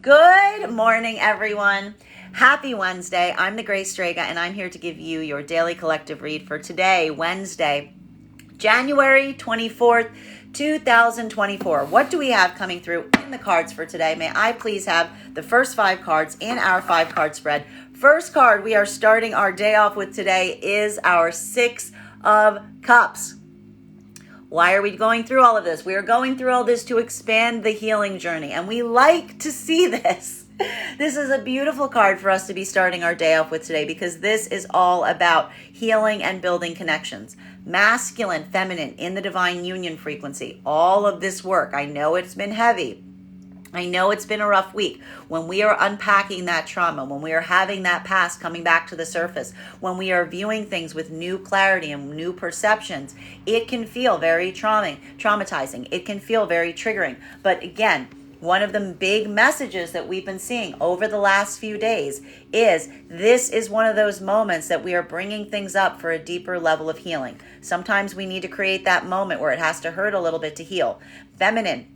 Good morning, everyone. Happy Wednesday. I'm the Grace Strega, and I'm here to give you your daily collective read for today, Wednesday, January 24th, 2024. What do we have coming through in the cards for today? May I please have the first 5 cards in our 5-card spread. First card we are starting our day off with today is our 6 of Cups. Why are we going through all of this? We are going through all this to expand the healing journey, and we like to see this. This is a beautiful card for us to be starting our day off with today because this is all about healing and building connections. Masculine, feminine, in the divine union frequency. All of this work. I know it's been heavy. I know it's been a rough week. When we are unpacking that trauma, when we are having that past coming back to the surface, when we are viewing things with new clarity and new perceptions, it can feel very traumatizing. It can feel very triggering. But again, one of the big messages that we've been seeing over the last few days is this is one of those moments that we are bringing things up for a deeper level of healing. Sometimes we need to create that moment where it has to hurt a little bit to heal. Feminine,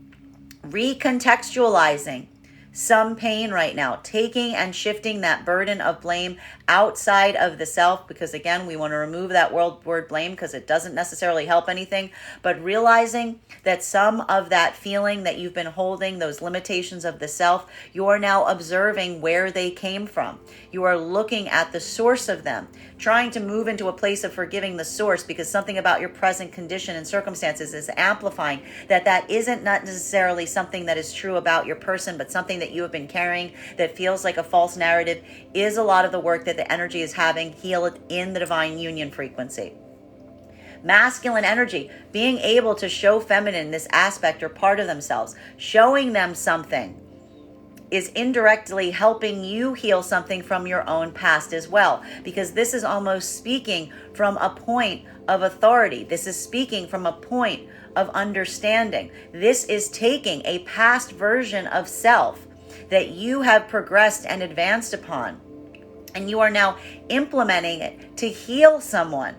recontextualizing some pain right now, taking and shifting that burden of blame outside of the self, because again, we want to remove that word blame because it doesn't necessarily help anything, but realizing that some of that feeling that you've been holding, those limitations of the self, you are now observing where they came from. You are looking at the source of them, trying to move into a place of forgiving the source because something about your present condition and circumstances is amplifying that isn't not necessarily something that is true about your person, but something that you have been carrying that feels like a false narrative is a lot of the work that the energy is having healed in the divine union frequency. Masculine energy, being able to show feminine this aspect or part of themselves, showing them something is indirectly helping you heal something from your own past as well, because this is almost speaking from a point of authority. This is speaking from a point of understanding. This is taking a past version of self that you have progressed and advanced upon, and you are now implementing it to heal someone.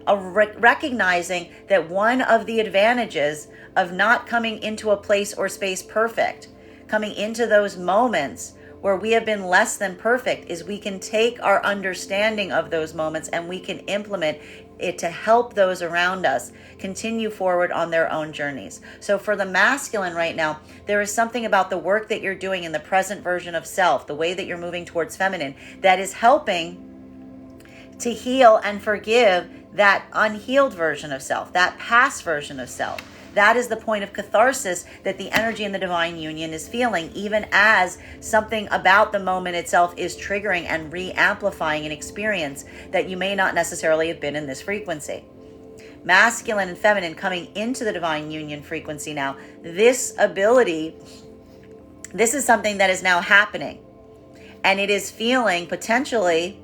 Recognizing that one of the advantages of not coming into a place or space perfect, coming into those moments where we have been less than perfect, is we can take our understanding of those moments and we can implement it to help those around us continue forward on their own journeys. So for the masculine right now, there is something about the work that you're doing in the present version of self, the way that you're moving towards feminine, that is helping to heal and forgive that unhealed version of self, that past version of self. That is the point of catharsis that the energy in the divine union is feeling, even as something about the moment itself is triggering and re-amplifying an experience that you may not necessarily have been in this frequency. Masculine and feminine coming into the divine union frequency now. This ability, this is something that is now happening. And it is feeling potentially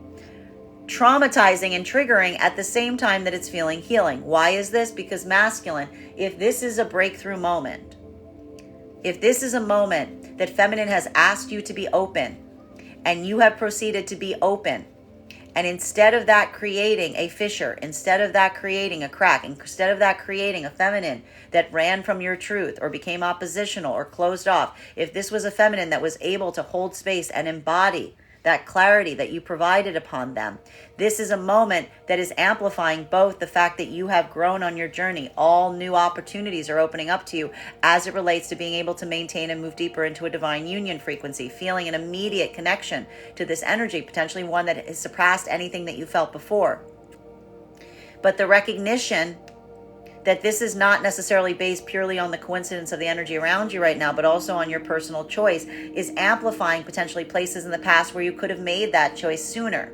traumatizing and triggering at the same time that it's feeling healing. Why is this? Because masculine, if this is a breakthrough moment, if this is a moment that feminine has asked you to be open and you have proceeded to be open, and instead of that creating a fissure, instead of that creating a crack, instead of that creating a feminine that ran from your truth or became oppositional or closed off, if this was a feminine that was able to hold space and embody that clarity that you provided upon them, this is a moment that is amplifying both the fact that you have grown on your journey. All new opportunities are opening up to you as it relates to being able to maintain and move deeper into a divine union frequency, feeling an immediate connection to this energy, potentially one that has surpassed anything that you felt before. But the recognition that this is not necessarily based purely on the coincidence of the energy around you right now, but also on your personal choice, is amplifying potentially places in the past where you could have made that choice sooner.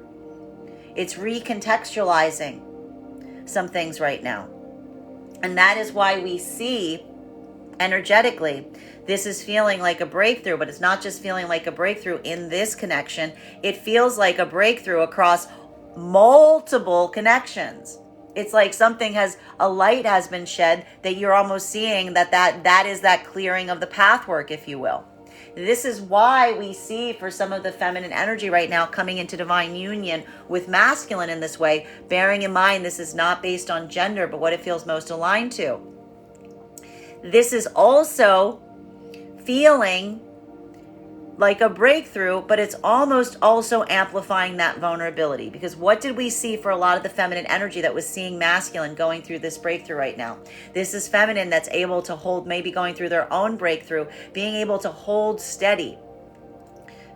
It's recontextualizing some things right now. And that is why we see energetically, this is feeling like a breakthrough, but it's not just feeling like a breakthrough in this connection. It feels like a breakthrough across multiple connections. It's like a light has been shed that you're almost seeing that is that clearing of the pathwork, if you will. This is why we see for some of the feminine energy right now coming into divine union with masculine in this way, bearing in mind this is not based on gender, but what it feels most aligned to. This is also feeling like a breakthrough, but it's almost also amplifying that vulnerability. Because what did we see for a lot of the feminine energy that was seeing masculine going through this breakthrough right now? This is feminine that's able to hold, maybe going through their own breakthrough, being able to hold steady,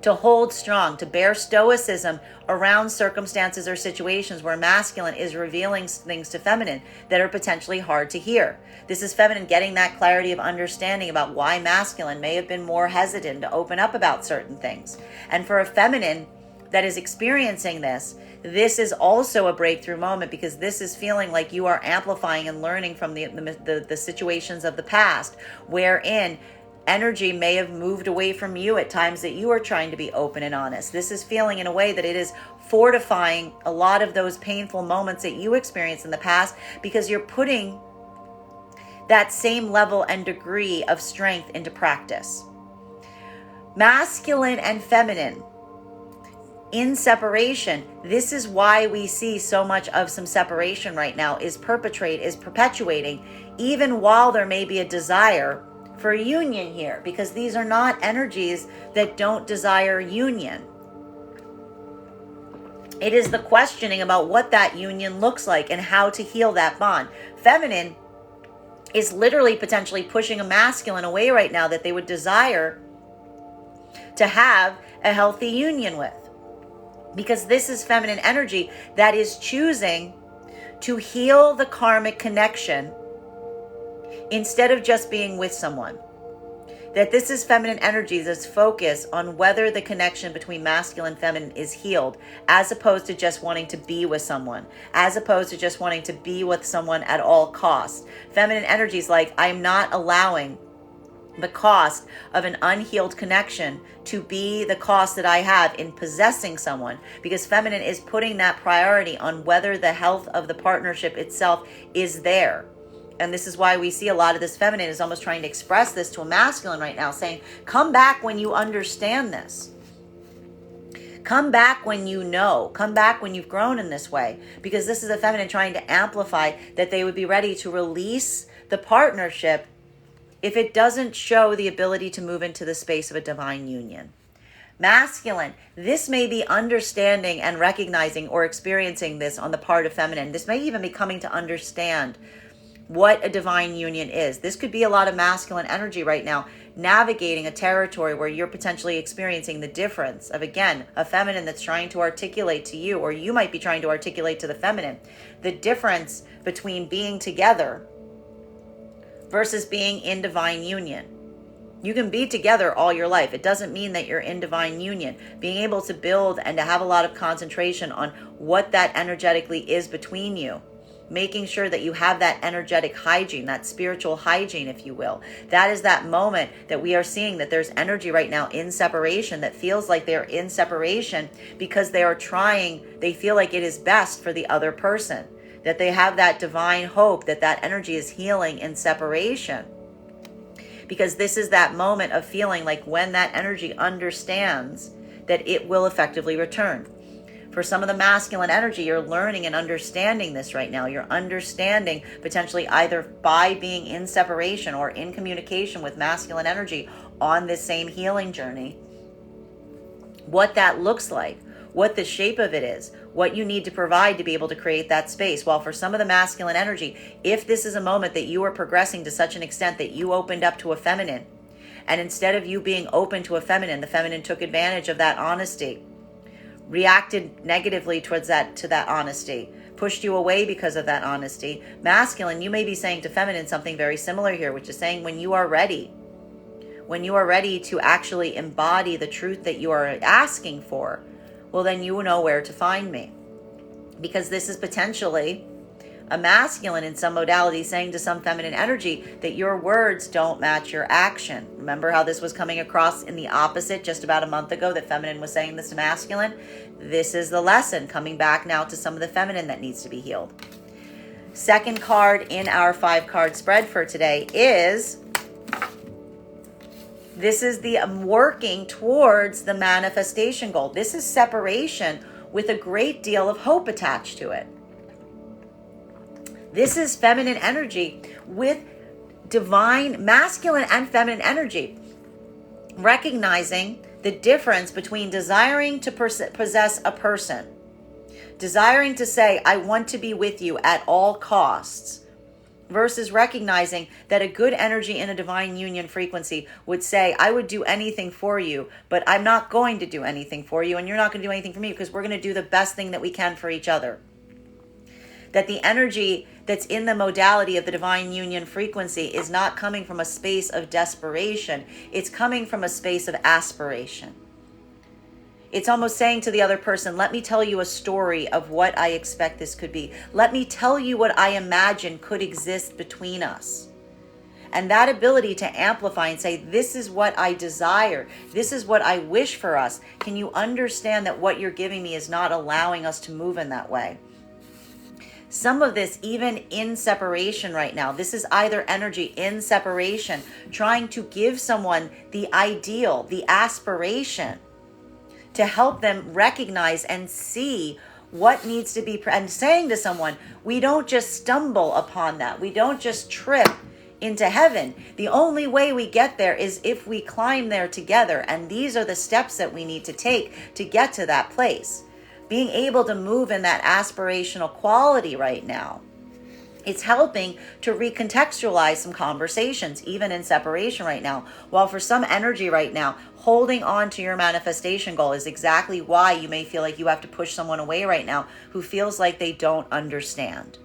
to hold strong, to bear stoicism around circumstances or situations where masculine is revealing things to feminine that are potentially hard to hear. This is feminine getting that clarity of understanding about why masculine may have been more hesitant to open up about certain things. And for a feminine that is experiencing this, this is also a breakthrough moment, because this is feeling like you are amplifying and learning from the situations of the past, wherein energy may have moved away from you at times that you are trying to be open and honest. This is feeling in a way that it is fortifying a lot of those painful moments that you experienced in the past, because you're putting that same level and degree of strength into practice. Masculine and feminine in separation, this is why we see so much of some separation right now is perpetuating, even while there may be a desire for a union here, because these are not energies that don't desire union. It is the questioning about what that union looks like and how to heal that bond. Feminine is literally potentially pushing a masculine away right now that they would desire to have a healthy union with, because this is feminine energy that is choosing to heal the karmic connection instead of just being with someone. That this is feminine energy that's focused on whether the connection between masculine and feminine is healed, as opposed to just wanting to be with someone, as opposed to just wanting to be with someone at all costs. Feminine energy is like, I'm not allowing the cost of an unhealed connection to be the cost that I have in possessing someone, because feminine is putting that priority on whether the health of the partnership itself is there. And this is why we see a lot of this feminine is almost trying to express this to a masculine right now, saying, come back when you understand this. Come back when you know. Come back when you've grown in this way. Because this is a feminine trying to amplify that they would be ready to release the partnership if it doesn't show the ability to move into the space of a divine union. Masculine, this may be understanding and recognizing or experiencing this on the part of feminine. This may even be coming to understand what a divine union is. This could be a lot of masculine energy right now, navigating a territory where you're potentially experiencing the difference of, again, a feminine that's trying to articulate to you, or you might be trying to articulate to the feminine, the difference between being together versus being in divine union. You can be together all your life. It doesn't mean that you're in divine union. Being able to build and to have a lot of concentration on what that energetically is between you. Making sure that you have that energetic hygiene, that spiritual hygiene, if you will. That is that moment that we are seeing that there's energy right now in separation that feels like they're in separation because they feel like it is best for the other person. That they have that divine hope that that energy is healing in separation. Because this is that moment of feeling like when that energy understands that it will effectively return. For some of the masculine energy, you're learning and understanding this right now. You're understanding potentially either by being in separation or in communication with masculine energy on this same healing journey, what that looks like, what the shape of it is, what you need to provide to be able to create that space. While for some of the masculine energy, if this is a moment that you are progressing to such an extent that you opened up to a feminine, and instead of you being open to a feminine, the feminine took advantage of that honesty, reacted negatively towards that honesty, pushed you away because of that honesty. Masculine, you may be saying to feminine something very similar here, which is saying when you are ready to actually embody the truth that you are asking for, well, then you know where to find me. Because this is potentially a masculine in some modality saying to some feminine energy that your words don't match your action. Remember how this was coming across in the opposite just about a month ago, that feminine was saying this to masculine? This is the lesson coming back now to some of the feminine that needs to be healed. Second card in our 5-card spread for today is, this is the working towards the manifestation goal. This is separation with a great deal of hope attached to it. This is feminine energy with divine masculine and feminine energy, recognizing The difference between desiring to possess a person, desiring to say, I want to be with you at all costs, versus recognizing that a good energy in a divine union frequency would say, I would do anything for you, but I'm not going to do anything for you, and you're not going to do anything for me, because we're going to do the best thing that we can for each other. That the energy that's in the modality of the divine union frequency is not coming from a space of desperation. It's coming from a space of aspiration. It's almost saying to the other person, let me tell you a story of what I expect this could be. Let me tell you what I imagine could exist between us. And that ability to amplify and say, this is what I desire. This is what I wish for us. Can you understand that what you're giving me is not allowing us to move in that way? Some of this, even in separation right now, this is either energy in separation, trying to give someone the ideal, the aspiration, to help them recognize and see what needs to be, and saying to someone, we don't just stumble upon that. We don't just trip into heaven. The only way we get there is if we climb there together. And these are the steps that we need to take to get to that place. Being able to move in that aspirational quality right now. It's helping to recontextualize some conversations, even in separation right now. While for some energy right now, holding on to your manifestation goal is exactly why you may feel like you have to push someone away right now who feels like they don't understand.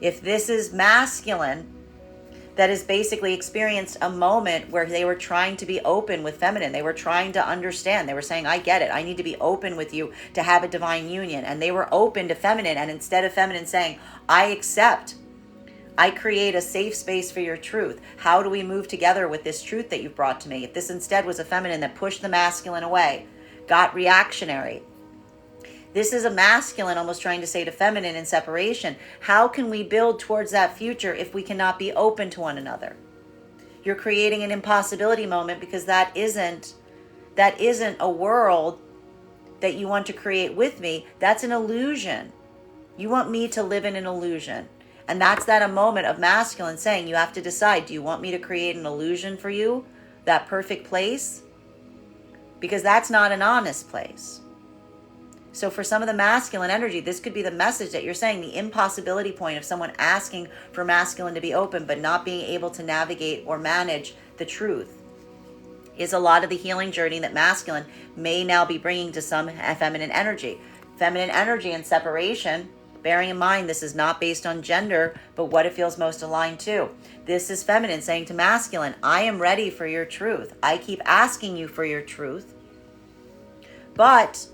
If this is masculine, that has basically experienced a moment where they were trying to be open with feminine. They were trying to understand. They were saying, I get it. I need to be open with you to have a divine union. And they were open to feminine. And instead of feminine saying, I accept, I create a safe space for your truth. How do we move together with this truth that you've brought to me? If this instead was a feminine that pushed the masculine away, got reactionary. This is a masculine almost trying to say to feminine in separation, how can we build towards that future if we cannot be open to one another? You're creating an impossibility moment because that isn't a world that you want to create with me. That's an illusion. You want me to live in an illusion. And that's a moment of masculine saying, you have to decide, do you want me to create an illusion for you? That perfect place? Because that's not an honest place. So for some of the masculine energy, this could be the message that you're saying, the impossibility point of someone asking for masculine to be open, but not being able to navigate or manage the truth, is a lot of the healing journey that masculine may now be bringing to some feminine energy. Feminine energy and separation, bearing in mind this is not based on gender, but what it feels most aligned to. This is feminine saying to masculine, I am ready for your truth. I keep asking you for your truth, but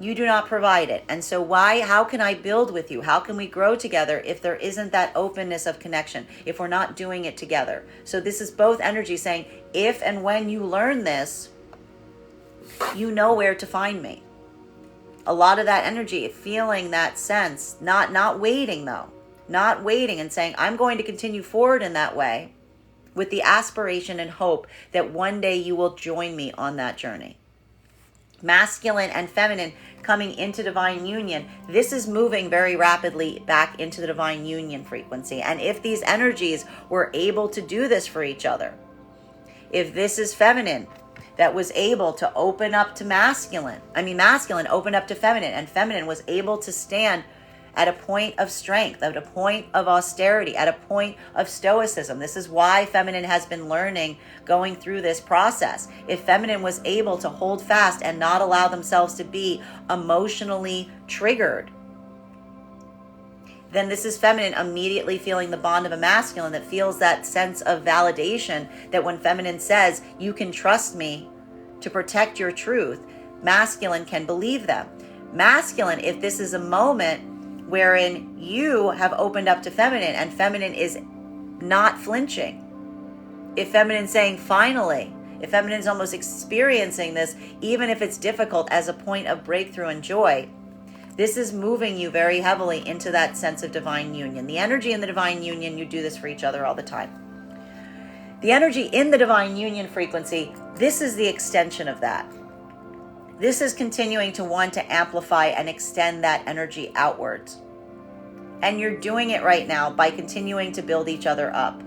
you do not provide it. And so how can I build with you? How can we grow together if there isn't that openness of connection, if we're not doing it together? So this is both energy saying, if and when you learn this, you know where to find me. A lot of that energy, feeling that sense, not waiting though, not waiting and saying, I'm going to continue forward in that way with the aspiration and hope that one day you will join me on that journey. Masculine and feminine coming into divine union, this is moving very rapidly back into the divine union frequency. And if these energies were able to do this for each other, if this is feminine that was able to open up to masculine opened up to feminine, and feminine was able to stand at a point of strength, at a point of austerity, at a point of stoicism. This is why feminine has been learning, going through this process. If feminine was able to hold fast and not allow themselves to be emotionally triggered, then this is feminine immediately feeling the bond of a masculine that feels that sense of validation that when feminine says, you can trust me to protect your truth, masculine can believe them. Masculine, if this is a moment wherein you have opened up to feminine and feminine is not flinching. If feminine saying finally, if feminine is almost experiencing this, even if it's difficult, as a point of breakthrough and joy, this is moving you very heavily into that sense of divine union. The energy in the divine union, you do this for each other all the time. The energy in the divine union frequency, this is the extension of that. This is continuing to want to amplify and extend that energy outwards. And you're doing it right now by continuing to build each other up.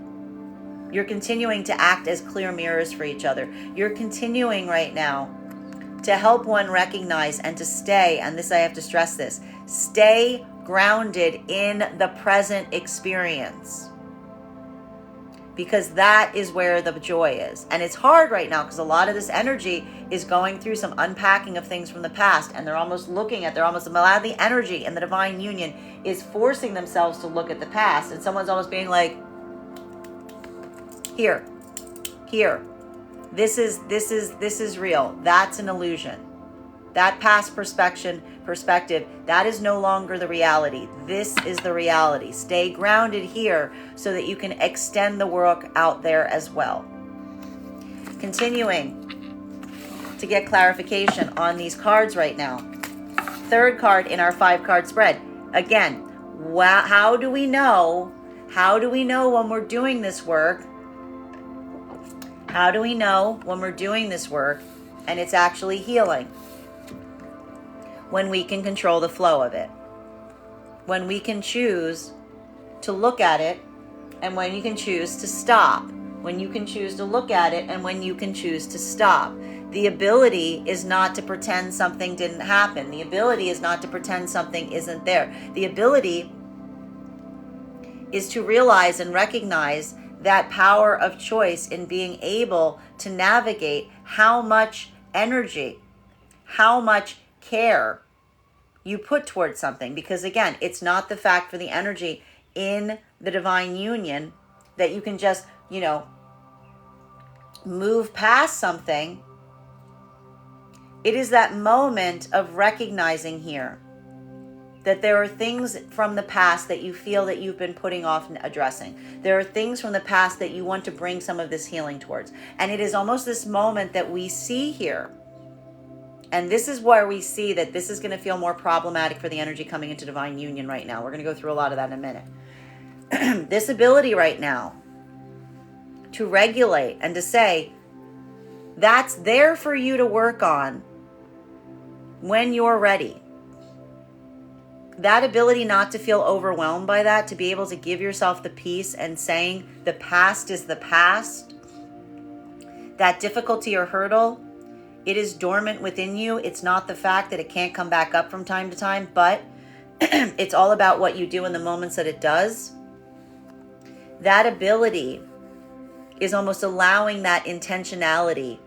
You're continuing to act as clear mirrors for each other. You're continuing right now to help one recognize and to stay, and this, I have to stress this, stay grounded in the present experience. Because that is where the joy is. And it's hard right now because a lot of this energy is going through some unpacking of things from the past, and they're almost a lot of the energy in the divine union is forcing themselves to look at the past, and someone's almost being like, here, this is real. That's an illusion. That past perspective, that is no longer the reality. This is the reality. Stay grounded here so that you can extend the work out there as well. Continuing to get clarification on these cards right now. Third card in our 5-card spread. Again, how do we know when we're doing this work? How do we know when we're doing this work and it's actually healing? When we can control the flow of it. When we can choose to look at it, and when you can choose to stop. When you can choose to look at it, and when you can choose to stop. The ability is not to pretend something didn't happen. The ability is not to pretend something isn't there. The ability is to realize and recognize that power of choice in being able to navigate how much energy, how much care you put towards something. Because again, it's not the fact for the energy in the divine union that you can just, move past something. It is that moment of recognizing here that there are things from the past that you feel that you've been putting off and addressing. There are things from the past that you want to bring some of this healing towards. And it is almost this moment that we see here. And this is where we see that this is going to feel more problematic for the energy coming into divine union right now. We're going to go through a lot of that in a minute. This ability right now to regulate and to say, that's there for you to work on when you're ready. That ability not to feel overwhelmed by that, to be able to give yourself the peace and saying the past is the past. That difficulty or hurdle, it is dormant within you. It's not the fact that it can't come back up from time to time, but it's all about what you do in the moments that it does. That ability is almost allowing that intentionality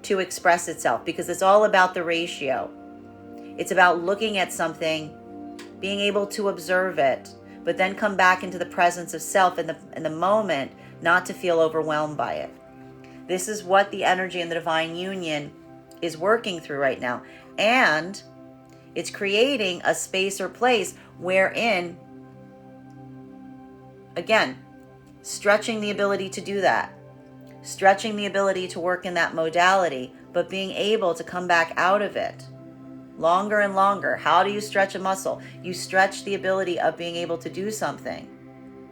to express itself, because it's all about the ratio. It's about looking at something, being able to observe it, but then come back into the presence of self in the moment, not to feel overwhelmed by it. This is what the energy in the divine union is working through right now. And it's creating a space or place wherein, again, stretching the ability to do that, stretching the ability to work in that modality, but being able to come back out of it longer and longer. How do you stretch a muscle? You stretch the ability of being able to do something.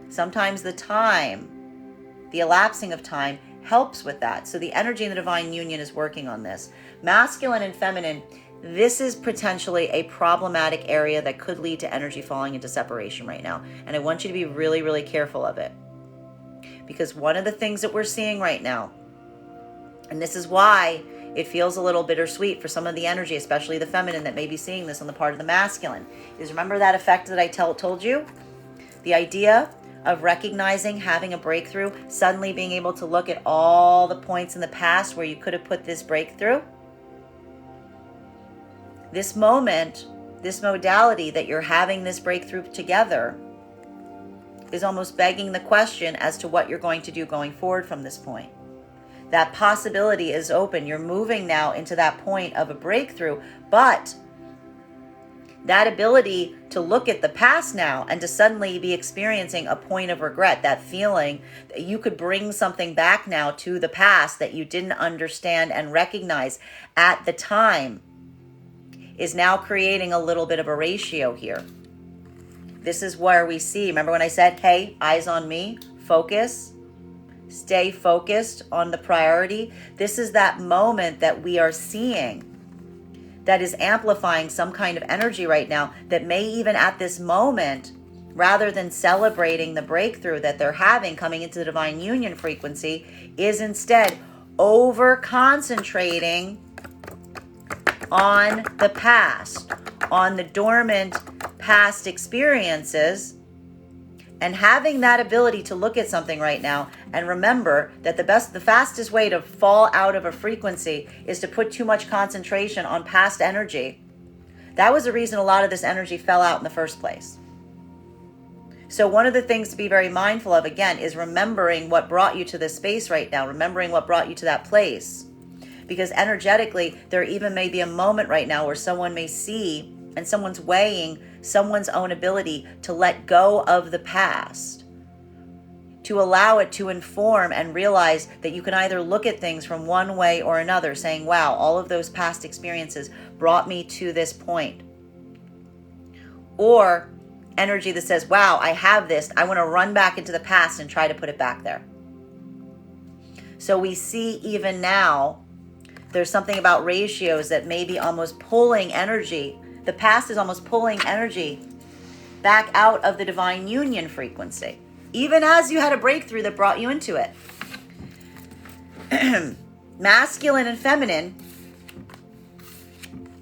Sometimes the time, the elapsing of time, helps with that. So the energy in the divine union is working on this. Masculine and feminine, this is potentially a problematic area that could lead to energy falling into separation right now. And I want you to be really, really careful of it. Because one of the things that we're seeing right now, and this is why it feels a little bittersweet for some of the energy, especially the feminine that may be seeing this on the part of the masculine, is remember that effect that I told you? The idea of recognizing, having a breakthrough, suddenly being able to look at all the points in the past where you could have put this breakthrough. This moment, this modality that you're having this breakthrough together is almost begging the question as to what you're going to do going forward from this point. That possibility is open. You're moving now into that point of a breakthrough, but that ability to look at the past now and to suddenly be experiencing a point of regret, that feeling that you could bring something back now to the past that you didn't understand and recognize at the time, is now creating a little bit of a ratio here. This is where we see, remember when I said, hey, eyes on me, focus, stay focused on the priority. This is that moment that we are seeing that is amplifying some kind of energy right now that may even at this moment rather than celebrating the breakthrough that they're having coming into the divine union frequency, is instead over concentrating on the past, on the dormant past experiences, and having that ability to look at something right now and remember that the fastest way to fall out of a frequency is to put too much concentration on past energy. That was the reason a lot of this energy fell out in the first place. So one of the things to be very mindful of, again, is remembering what brought you to this space right now, remembering what brought you to that place. Because energetically, there even may be a moment right now where someone may see and someone's weighing someone's own ability to let go of the past, to allow it to inform and realize that you can either look at things from one way or another, saying, wow, all of those past experiences brought me to this point. Or energy that says, wow, I have this, I want to run back into the past and try to put it back there. So we see even now, there's something about ratios that may be almost pulling energy. The past is almost pulling energy back out of the divine union frequency, even as you had a breakthrough that brought you into it. Masculine and feminine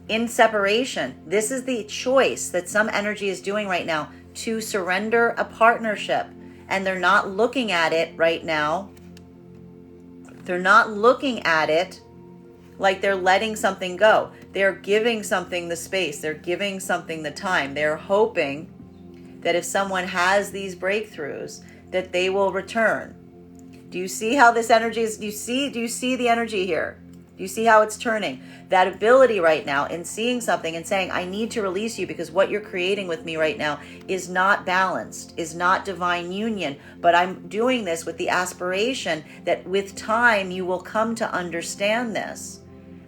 in separation. This is the choice that some energy is doing right now, to surrender a partnership. And they're not looking at it right now. They're not looking at it like they're letting something go. They're giving something the space. They're giving something the time. They're hoping that if someone has these breakthroughs, that they will return. Do you see how this energy is? Do you see the energy here? Do you see how it's turning? That ability right now in seeing something and saying, I need to release you because what you're creating with me right now is not balanced, is not divine union. But I'm doing this with the aspiration that with time you will come to understand this.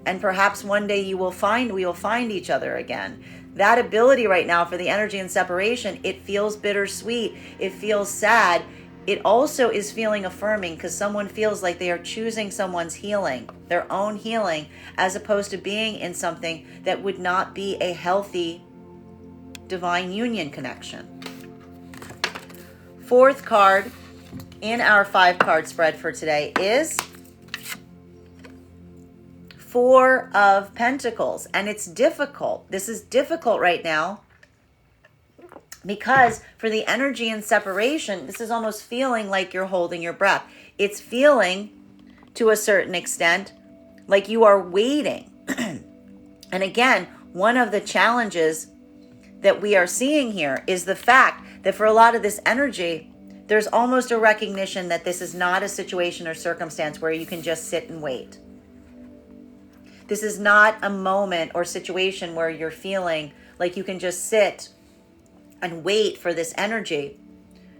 And perhaps one day we will find each other again. That ability right now for the energy in separation, it feels bittersweet. It feels sad. It also is feeling affirming because someone feels like they are choosing someone's healing, their own healing, as opposed to being in something that would not be a healthy divine union connection. Fourth card in our 5-card spread for today is Four of Pentacles. And it's difficult. This is difficult right now because for the energy in separation, this is almost feeling like you're holding your breath. It's feeling, to a certain extent, like you are waiting. And again, one of the challenges that we are seeing here is the fact that for a lot of this energy, there's almost a recognition that this is not a situation or circumstance where you can just sit and wait. This is not a moment or situation where you're feeling like you can just sit and wait for this energy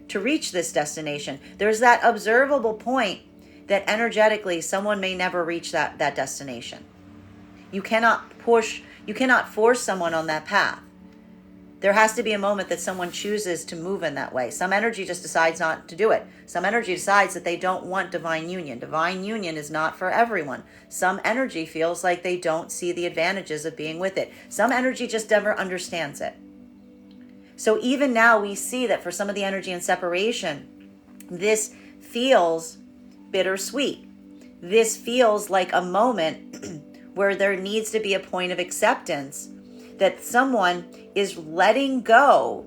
to reach this destination. There's that observable point that energetically someone may never reach that destination. You cannot force someone on that path. There has to be a moment that someone chooses to move in that way. Some energy just decides not to do it. Some energy decides that they don't want divine union. Divine union is not for everyone. Some energy feels like they don't see the advantages of being with it. Some energy just never understands it. So even now we see that for some of the energy in separation, this feels bittersweet. This feels like a moment where there needs to be a point of acceptance that someone is letting go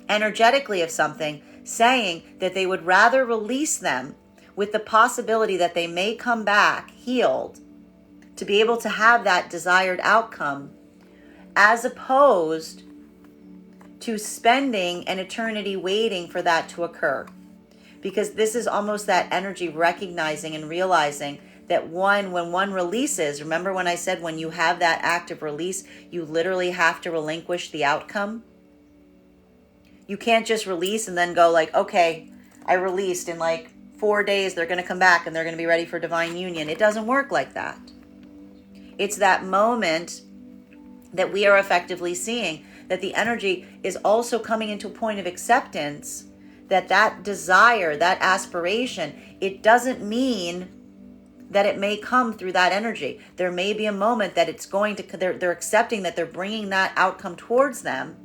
energetically of something, saying that they would rather release them with the possibility that they may come back healed to be able to have that desired outcome, as opposed to spending an eternity waiting for that to occur. Because this is almost that energy recognizing and realizing that when one releases, remember when I said when you have that act of release, you literally have to relinquish the outcome? You can't just release and then go like, okay, I released, in like 4 days they're going to come back and they're going to be ready for divine union. It doesn't work like that. It's that moment that we are effectively seeing that the energy is also coming into a point of acceptance, that desire, that aspiration, it doesn't mean that it may come through that energy. There may be a moment that it's going to, they're accepting that they're bringing that outcome towards them.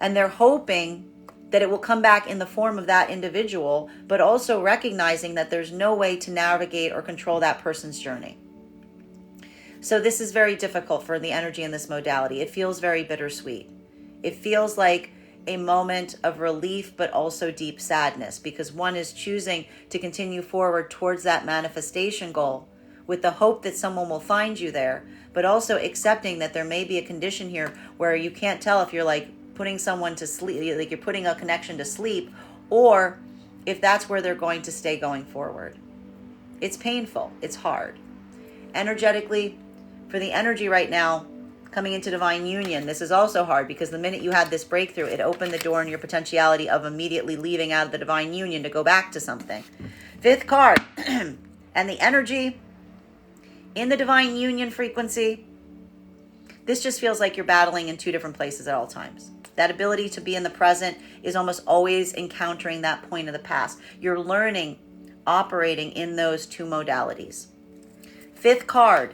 And they're hoping that it will come back in the form of that individual, but also recognizing that there's no way to navigate or control that person's journey. So this is very difficult for the energy in this modality. It feels very bittersweet. It feels like a moment of relief, but also deep sadness, because one is choosing to continue forward towards that manifestation goal with the hope that someone will find you there, but also accepting that there may be a condition here where you can't tell if you're like putting someone to sleep, like you're putting a connection to sleep, or if that's where they're going to stay going forward. It's painful. It's hard. Energetically, for the energy right now, coming into divine union, this is also hard, because the minute you had this breakthrough, it opened the door in your potentiality of immediately leaving out of the divine union to go back to something. Fifth card, and the energy in the divine union frequency, this just feels like you're battling in two different places at all times. That ability to be in the present is almost always encountering that point of the past. You're learning, operating in those two modalities. Fifth card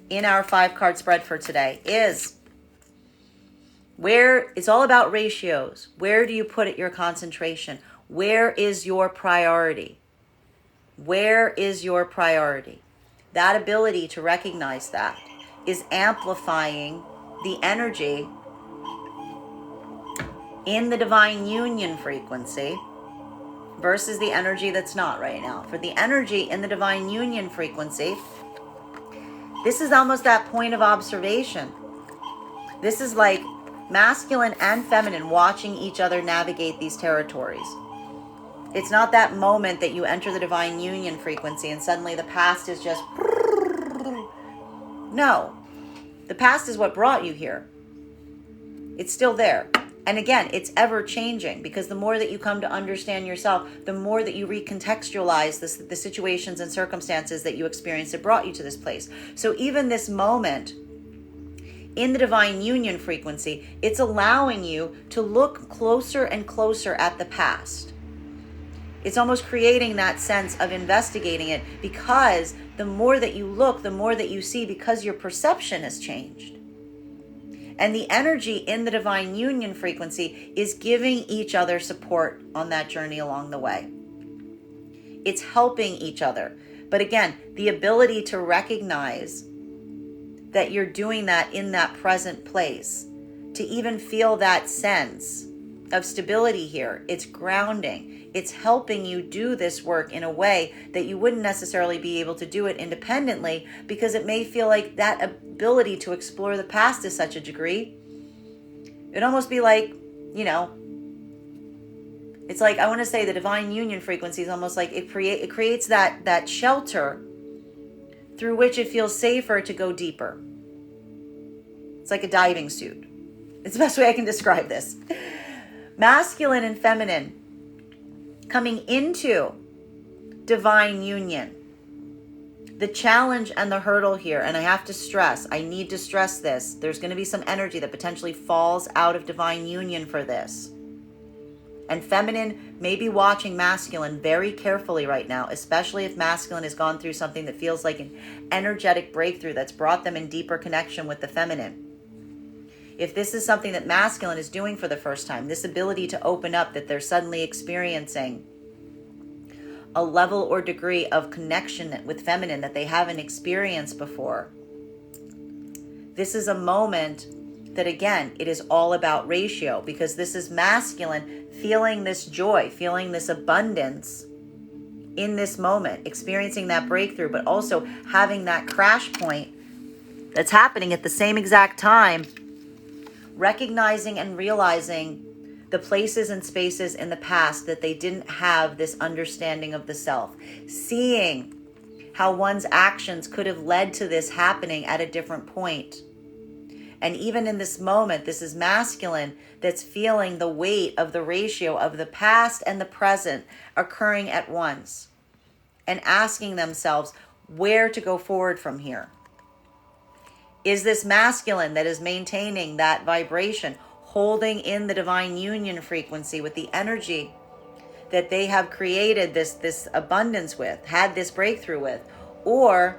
in our 5-card spread for today is where it's all about ratios. Where do you put your concentration? Where is your priority? Where is your priority? That ability to recognize that is amplifying the energy in the divine union frequency versus the energy that's not right now. For the energy in the divine union frequency, this is almost that point of observation. This is like masculine and feminine watching each other navigate these territories. It's not that moment that you enter the divine union frequency and suddenly the past is just... No. The past is what brought you here. It's still there. And again, it's ever changing, because the more that you come to understand yourself, the more that you recontextualize the situations and circumstances that you experienced that brought you to this place. So even this moment in the divine union frequency, it's allowing you to look closer and closer at the past. It's almost creating that sense of investigating it, because the more that you look, the more that you see, because your perception has changed. And the energy in the divine union frequency is giving each other support on that journey along the way. It's helping each other. But again, the ability to recognize that you're doing that in that present place, to even feel that sense of stability here, it's grounding. It's helping you do this work in a way that you wouldn't necessarily be able to do it independently, because it may feel like that ability to explore the past to such a degree, it'd almost be like, it's like, I want to say the divine union frequency is almost like it creates that shelter through which it feels safer to go deeper. It's like a diving suit. It's the best way I can describe this. Masculine and feminine coming into divine union. The challenge and the hurdle here, and I need to stress this, there's going to be some energy that potentially falls out of divine union for this. And feminine may be watching masculine very carefully right now, especially if masculine has gone through something that feels like an energetic breakthrough that's brought them in deeper connection with the feminine. If this is something that masculine is doing for the first time, this ability to open up, that they're suddenly experiencing a level or degree of connection with feminine that they haven't experienced before. This is a moment that, again, it is all about ratio, because this is masculine feeling this joy, feeling this abundance in this moment, experiencing that breakthrough, but also having that crash point that's happening at the same exact time, recognizing and realizing the places and spaces in the past that they didn't have this understanding of the self, seeing how one's actions could have led to this happening at a different point. And even in this moment, this is masculine that's feeling the weight of the ratio of the past and the present occurring at once, and asking themselves where to go forward from here. Is this masculine that is maintaining that vibration, holding in the divine union frequency with the energy that they have created this abundance with, had this breakthrough with? Or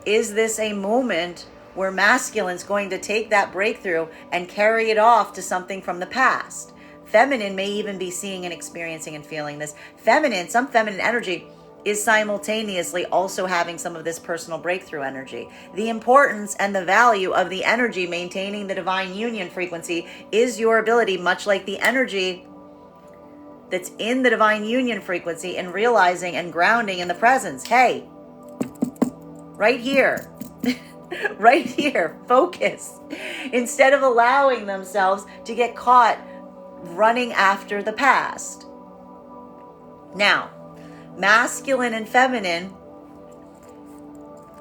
is this a moment where masculine's going to take that breakthrough and carry it off to something from the past. Feminine may even be seeing and experiencing and feeling this. Some feminine energy is simultaneously also having some of this personal breakthrough energy. The importance and the value of the energy maintaining the divine union frequency is your ability, much like the energy that's in the divine union frequency, and realizing and grounding in the presence. Hey, right here, right here, focus, instead of allowing themselves to get caught running after the past. Now, masculine and feminine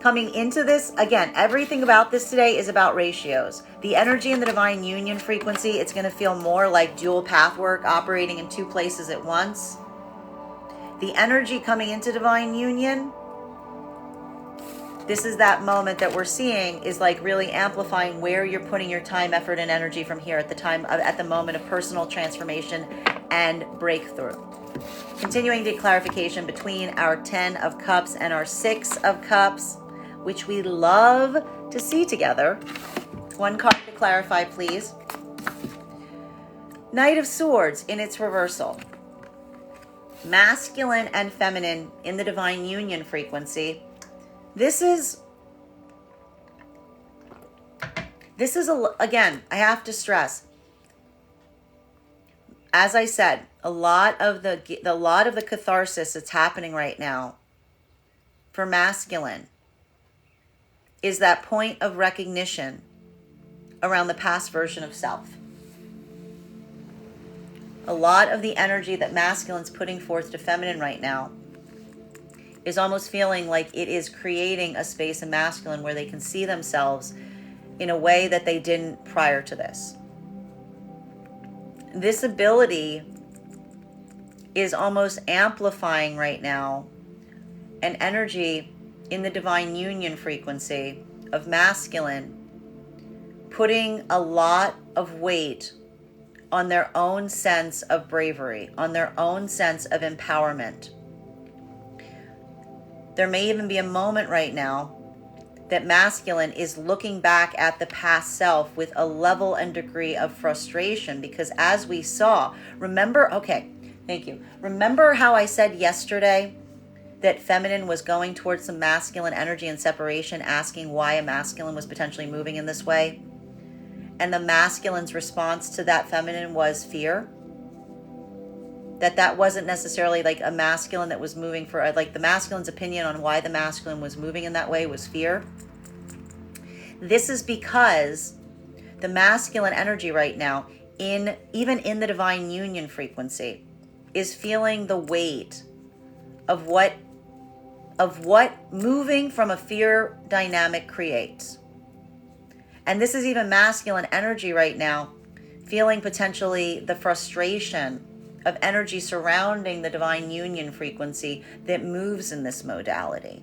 coming into this, again, everything about this today is about ratios. The energy in the divine union frequency, it's going to feel more like dual path work, operating in two places at once. The energy coming into divine union, this is that moment that we're seeing is like really amplifying where you're putting your time, effort, and energy from here at the moment of personal transformation and breakthrough. Continuing the clarification between our 10 of Cups and our 6 of Cups, which we love to see together. One card to clarify, please. Knight of Swords in its reversal. Masculine and feminine in the divine union frequency. This is again, I have to stress, as I said, a lot of the catharsis that's happening right now for masculine is that point of recognition around the past version of self. A lot of the energy that masculine's putting forth to feminine right now is almost feeling like it is creating a space in masculine where they can see themselves in a way that they didn't prior to this. This ability is almost amplifying right now an energy in the divine union frequency of masculine putting a lot of weight on their own sense of bravery, on their own sense of empowerment. There may even be a moment right now that masculine is looking back at the past self with a level and degree of frustration, because as we saw, remember how I said yesterday that feminine was going towards some masculine energy and separation, asking why a masculine was potentially moving in this way? And the masculine's response to that feminine was fear. That wasn't necessarily like a masculine that was moving for, like the masculine's opinion on why the masculine was moving in that way was fear. This is because the masculine energy right now, even in the divine union frequency, is feeling the weight of what moving from a fear dynamic creates. And this is even masculine energy right now, feeling potentially the frustration of energy surrounding the divine union frequency that moves in this modality.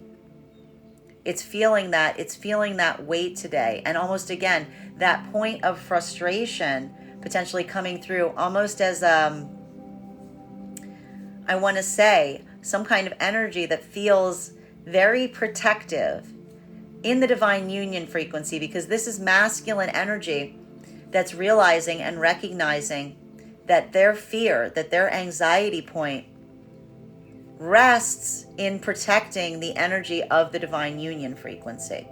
It's feeling that weight today. And almost again, that point of frustration potentially coming through almost as, I want to say, some kind of energy that feels very protective in the divine union frequency, because this is masculine energy that's realizing and recognizing that their fear, that their anxiety point rests in protecting the energy of the divine union frequency.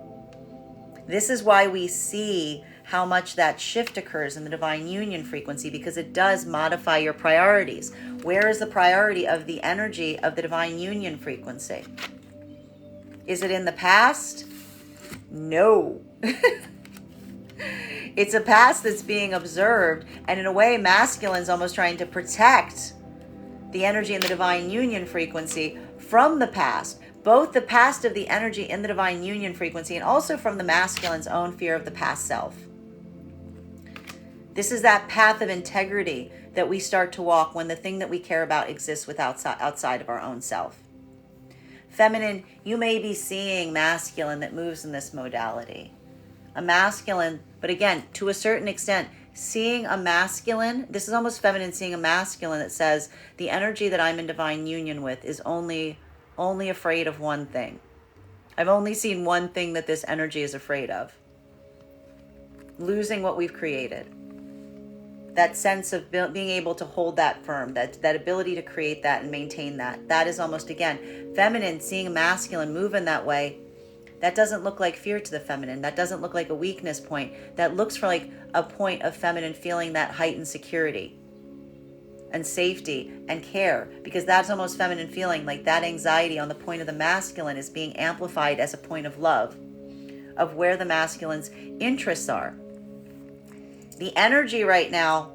This is why we see how much that shift occurs in the divine union frequency, because it does modify your priorities. Where is the priority of the energy of the divine union frequency? Is it in the past? No. It's a past that's being observed, and in a way, masculine's almost trying to protect the energy in the divine union frequency from the past, both the past of the energy in the divine union frequency and also from the masculine's own fear of the past self. This is that path of integrity that we start to walk when the thing that we care about exists outside of our own self. Feminine, you may be seeing masculine that moves in this modality. A masculine, but again, to a certain extent, seeing a masculine, this is almost feminine seeing a masculine that says, the energy that I'm in divine union with is only afraid of one thing. I've only seen one thing that this energy is afraid of. losing what we've created. That sense of being able to hold that firm, that ability to create that and maintain that. That is almost, again, feminine, seeing a masculine move in that way. That doesn't look like fear to the feminine. That doesn't look like a weakness point. That looks for like a point of feminine feeling that heightened security and safety and care, because that's almost feminine feeling like that anxiety on the point of the masculine is being amplified as a point of love, of where the masculine's interests are. The energy right now,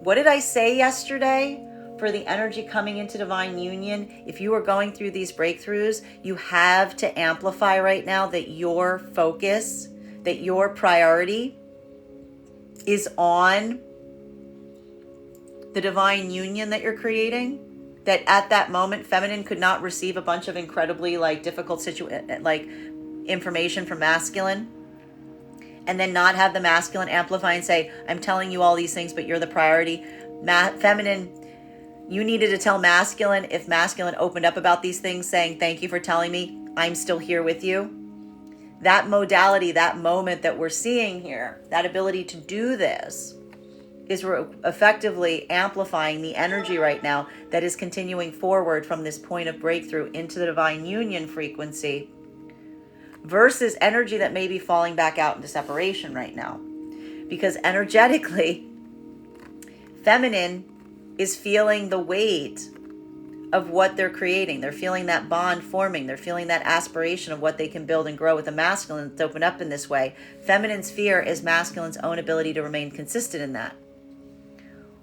what did I say yesterday for the energy coming into divine union? If you are going through these breakthroughs, you have to amplify right now that your focus, that your priority is on the divine union that you're creating. That at that moment, feminine could not receive a bunch of incredibly difficult information from masculine, and then not have the masculine amplify and say, I'm telling you all these things, but you're the priority. Feminine, you needed to tell masculine, if masculine opened up about these things, saying, thank you for telling me, I'm still here with you. That modality, that moment that we're seeing here, that ability to do this, is effectively amplifying the energy right now that is continuing forward from this point of breakthrough into the divine union frequency, versus energy that may be falling back out into separation right now. Because energetically, feminine is feeling the weight of what they're creating. They're feeling that bond forming. They're feeling that aspiration of what they can build and grow with the masculine that's open up in this way. Feminine's fear is masculine's own ability to remain consistent in that.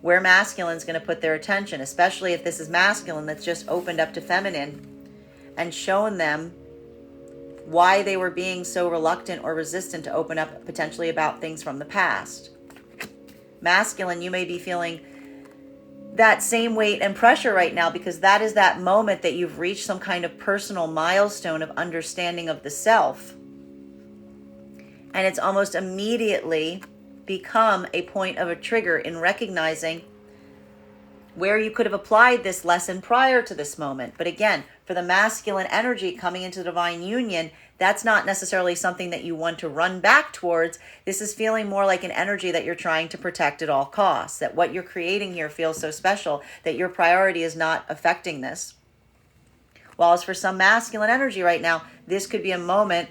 Where masculine's going to put their attention, especially if this is masculine that's just opened up to feminine and shown them why they were being so reluctant or resistant to open up potentially about things from the past. Masculine, you may be feeling that same weight and pressure right now, because that is that moment that you've reached some kind of personal milestone of understanding of the self. And it's almost immediately become a point of a trigger in recognizing where you could have applied this lesson prior to this moment. But again, for the masculine energy coming into the divine union, that's not necessarily something that you want to run back towards. This is feeling more like an energy that you're trying to protect at all costs, that what you're creating here feels so special that your priority is not affecting this. While as for some masculine energy right now, this could be a moment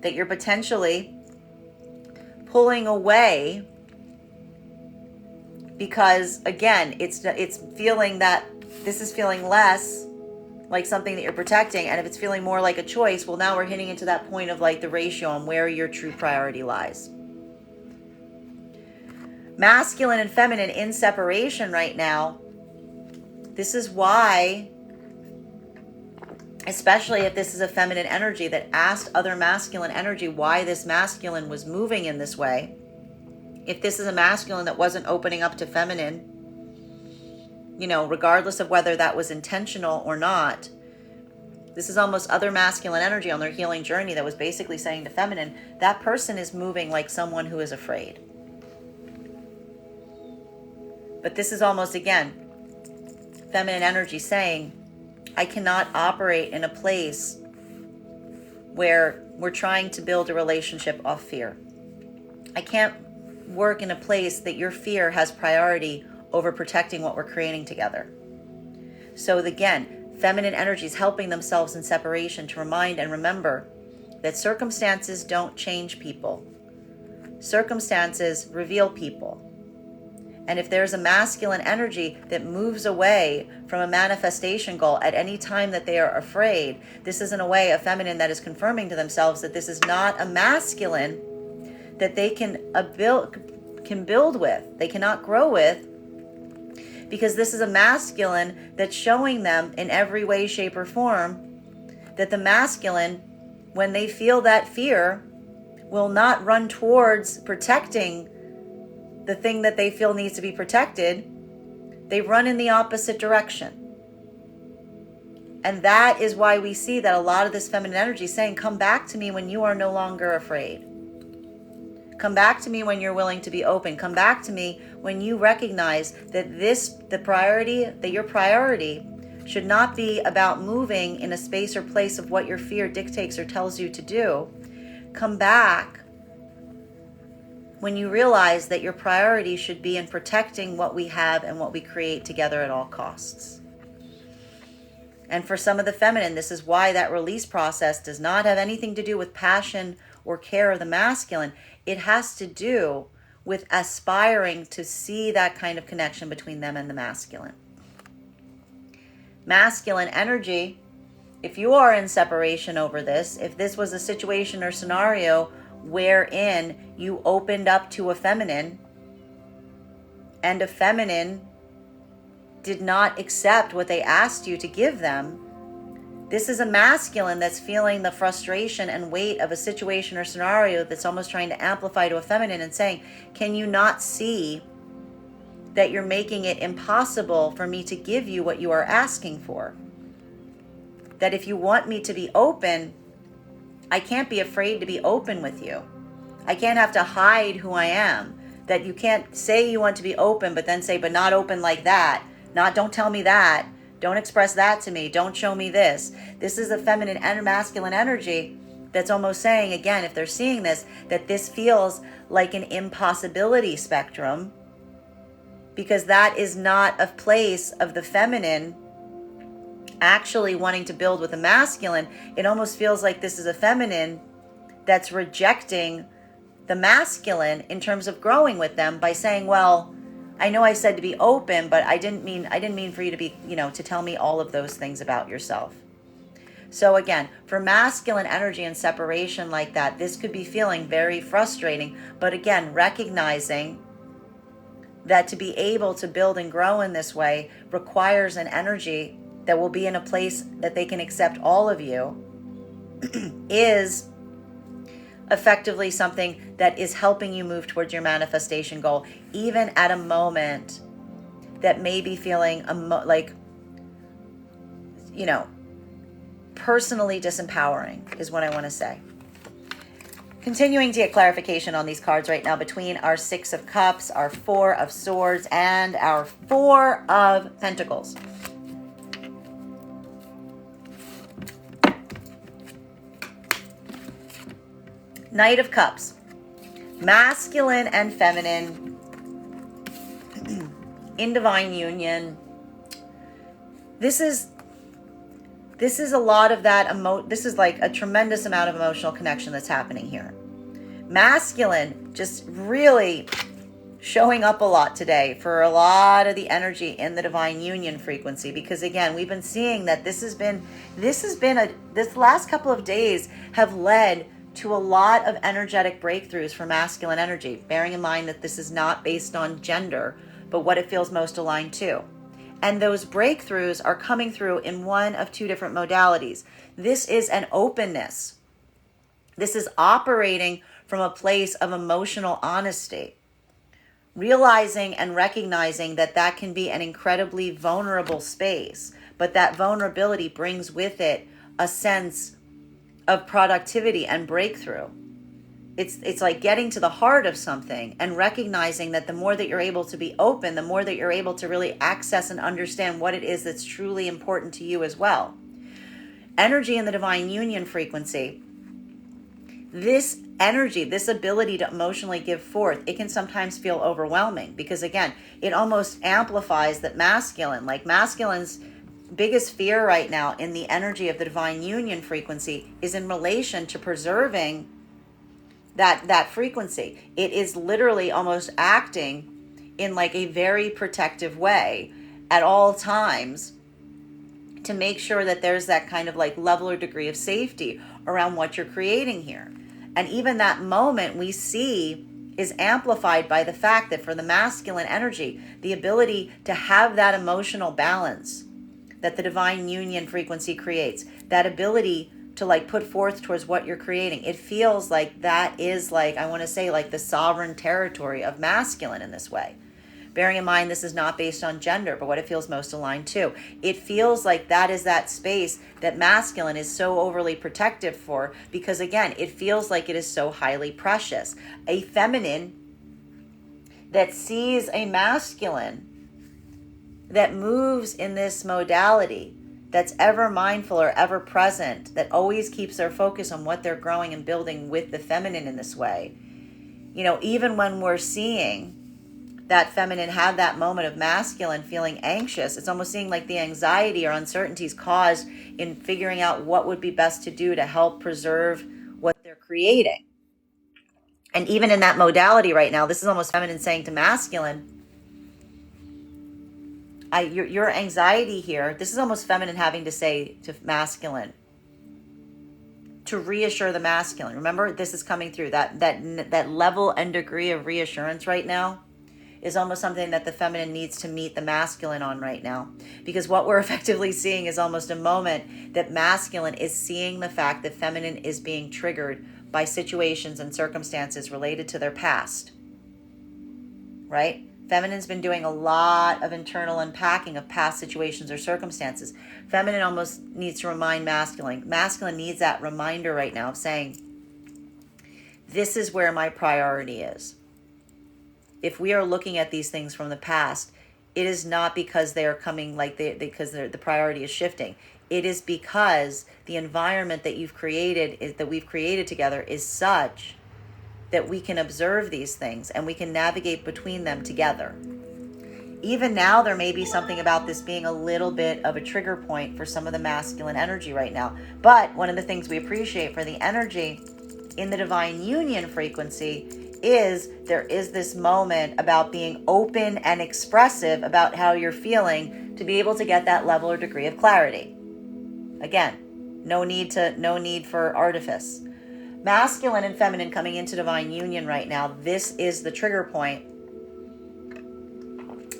that you're potentially pulling away, because again, it's feeling that this is feeling less like something that you're protecting, and if it's feeling more like a choice, well, now we're hitting into that point of the ratio on where your true priority lies. Masculine and feminine in separation right now. This is why, especially if this is a feminine energy that asked other masculine energy why this masculine was moving in this way. If this is a masculine that wasn't opening up to feminine, regardless of whether that was intentional or not, this is almost other masculine energy on their healing journey that was basically saying to feminine, that person is moving like someone who is afraid. But this is almost, again, feminine energy saying, I cannot operate in a place where we're trying to build a relationship off fear. I can't work in a place that your fear has priority over protecting what we're creating together. So again, feminine energy is helping themselves in separation to remind and remember that circumstances don't change people. Circumstances reveal people. And if there's a masculine energy that moves away from a manifestation goal at any time that they are afraid, this is in a way a feminine that is confirming to themselves that this is not a masculine that they can build with, they cannot grow with, because this is a masculine that's showing them in every way, shape, or form that the masculine, when they feel that fear, will not run towards protecting the thing that they feel needs to be protected. They run in the opposite direction. And that is why we see that a lot of this feminine energy is saying, come back to me when you are no longer afraid. Come back to me when you're willing to be open. Come back to me when you recognize that your priority should not be about moving in a space or place of what your fear dictates or tells you to do. Come back when you realize that your priority should be in protecting what we have and what we create together at all costs. And for some of the feminine, this is why that release process does not have anything to do with passion or care of the masculine. It has to do with aspiring to see that kind of connection between them and the masculine. Masculine energy, if you are in separation over this, if this was a situation or scenario wherein you opened up to a feminine and a feminine did not accept what they asked you to give them, this is a masculine that's feeling the frustration and weight of a situation or scenario that's almost trying to amplify to a feminine and saying, can you not see that you're making it impossible for me to give you what you are asking for? That if you want me to be open, I can't be afraid to be open with you. I can't have to hide who I am. That you can't say you want to be open, but then say, but not open like that. Don't tell me that. Don't express that to me. Don't show me this. This is a feminine and masculine energy that's almost saying, again, if they're seeing this, that this feels like an impossibility spectrum, because that is not a place of the feminine actually wanting to build with a masculine. It almost feels like this is a feminine that's rejecting the masculine in terms of growing with them by saying, well, I know I said to be open, but I didn't mean for you to be, to tell me all of those things about yourself. So again, for masculine energy and separation like that, this could be feeling very frustrating. But again, recognizing that to be able to build and grow in this way requires an energy that will be in a place that they can accept all of you is effectively something that is helping you move towards your manifestation goal, even at a moment that may be feeling personally disempowering is what I want to say. Continuing to get clarification on these cards right now between our 6 of Cups, our 4 of Swords, and our 4 of Pentacles. Knight of Cups, masculine and feminine in divine union. This is a lot of that this is like a tremendous amount of emotional connection that's happening here. Masculine just really showing up a lot today for a lot of the energy in the divine union frequency, because again, we've been seeing that this last couple of days have led to a lot of energetic breakthroughs for masculine energy, bearing in mind that this is not based on gender, but what it feels most aligned to. And those breakthroughs are coming through in one of 2 different modalities. This is an openness. This is operating from a place of emotional honesty, realizing and recognizing that that can be an incredibly vulnerable space, but that vulnerability brings with it a sense of productivity and breakthrough. It's like getting to the heart of something and recognizing that the more that you're able to be open, the more that you're able to really access and understand what it is that's truly important to you as well. Energy in the divine union frequency, this energy, this ability to emotionally give forth, it can sometimes feel overwhelming because again, it almost amplifies that masculine's biggest fear right now in the energy of the divine union frequency is in relation to preserving that frequency. It is literally almost acting in like a very protective way at all times to make sure that there's that kind of like level or degree of safety around what you're creating here. And even that moment we see is amplified by the fact that for the masculine energy, the ability to have that emotional balance that the divine union frequency creates, that ability to like put forth towards what you're creating. It feels like that is like, I want to say like the sovereign territory of masculine in this way. Bearing in mind, this is not based on gender, but what it feels most aligned to. It feels like that is that space that masculine is so overly protective for, because again, it feels like it is so highly precious. A feminine that sees a masculine that moves in this modality, that's ever mindful or ever present, that always keeps their focus on what they're growing and building with the feminine in this way, even when we're seeing that feminine have that moment of masculine feeling anxious, it's almost seeing like the anxiety or uncertainties caused in figuring out what would be best to do to help preserve what they're creating. And even in that modality right now, this is almost feminine saying to masculine, your anxiety here, this is almost feminine having to say to masculine, to reassure the masculine. Remember, this is coming through that level and degree of reassurance right now is almost something that the feminine needs to meet the masculine on right now. Because what we're effectively seeing is almost a moment that masculine is seeing the fact that feminine is being triggered by situations and circumstances related to their past. Right? Feminine's been doing a lot of internal unpacking of past situations or circumstances. Feminine almost needs to remind masculine. Masculine needs that reminder right now of saying, this is where my priority is. If we are looking at these things from the past, it is not because they are coming because the priority is shifting. It is because the environment that we've created together is such that we can observe these things and we can navigate between them together. Even now, there may be something about this being a little bit of a trigger point for some of the masculine energy right now. But one of the things we appreciate for the energy in the divine union frequency is there is this moment about being open and expressive about how you're feeling to be able to get that level or degree of clarity. Again, no need for artifice. Masculine and feminine coming into divine union right now, this is the trigger point.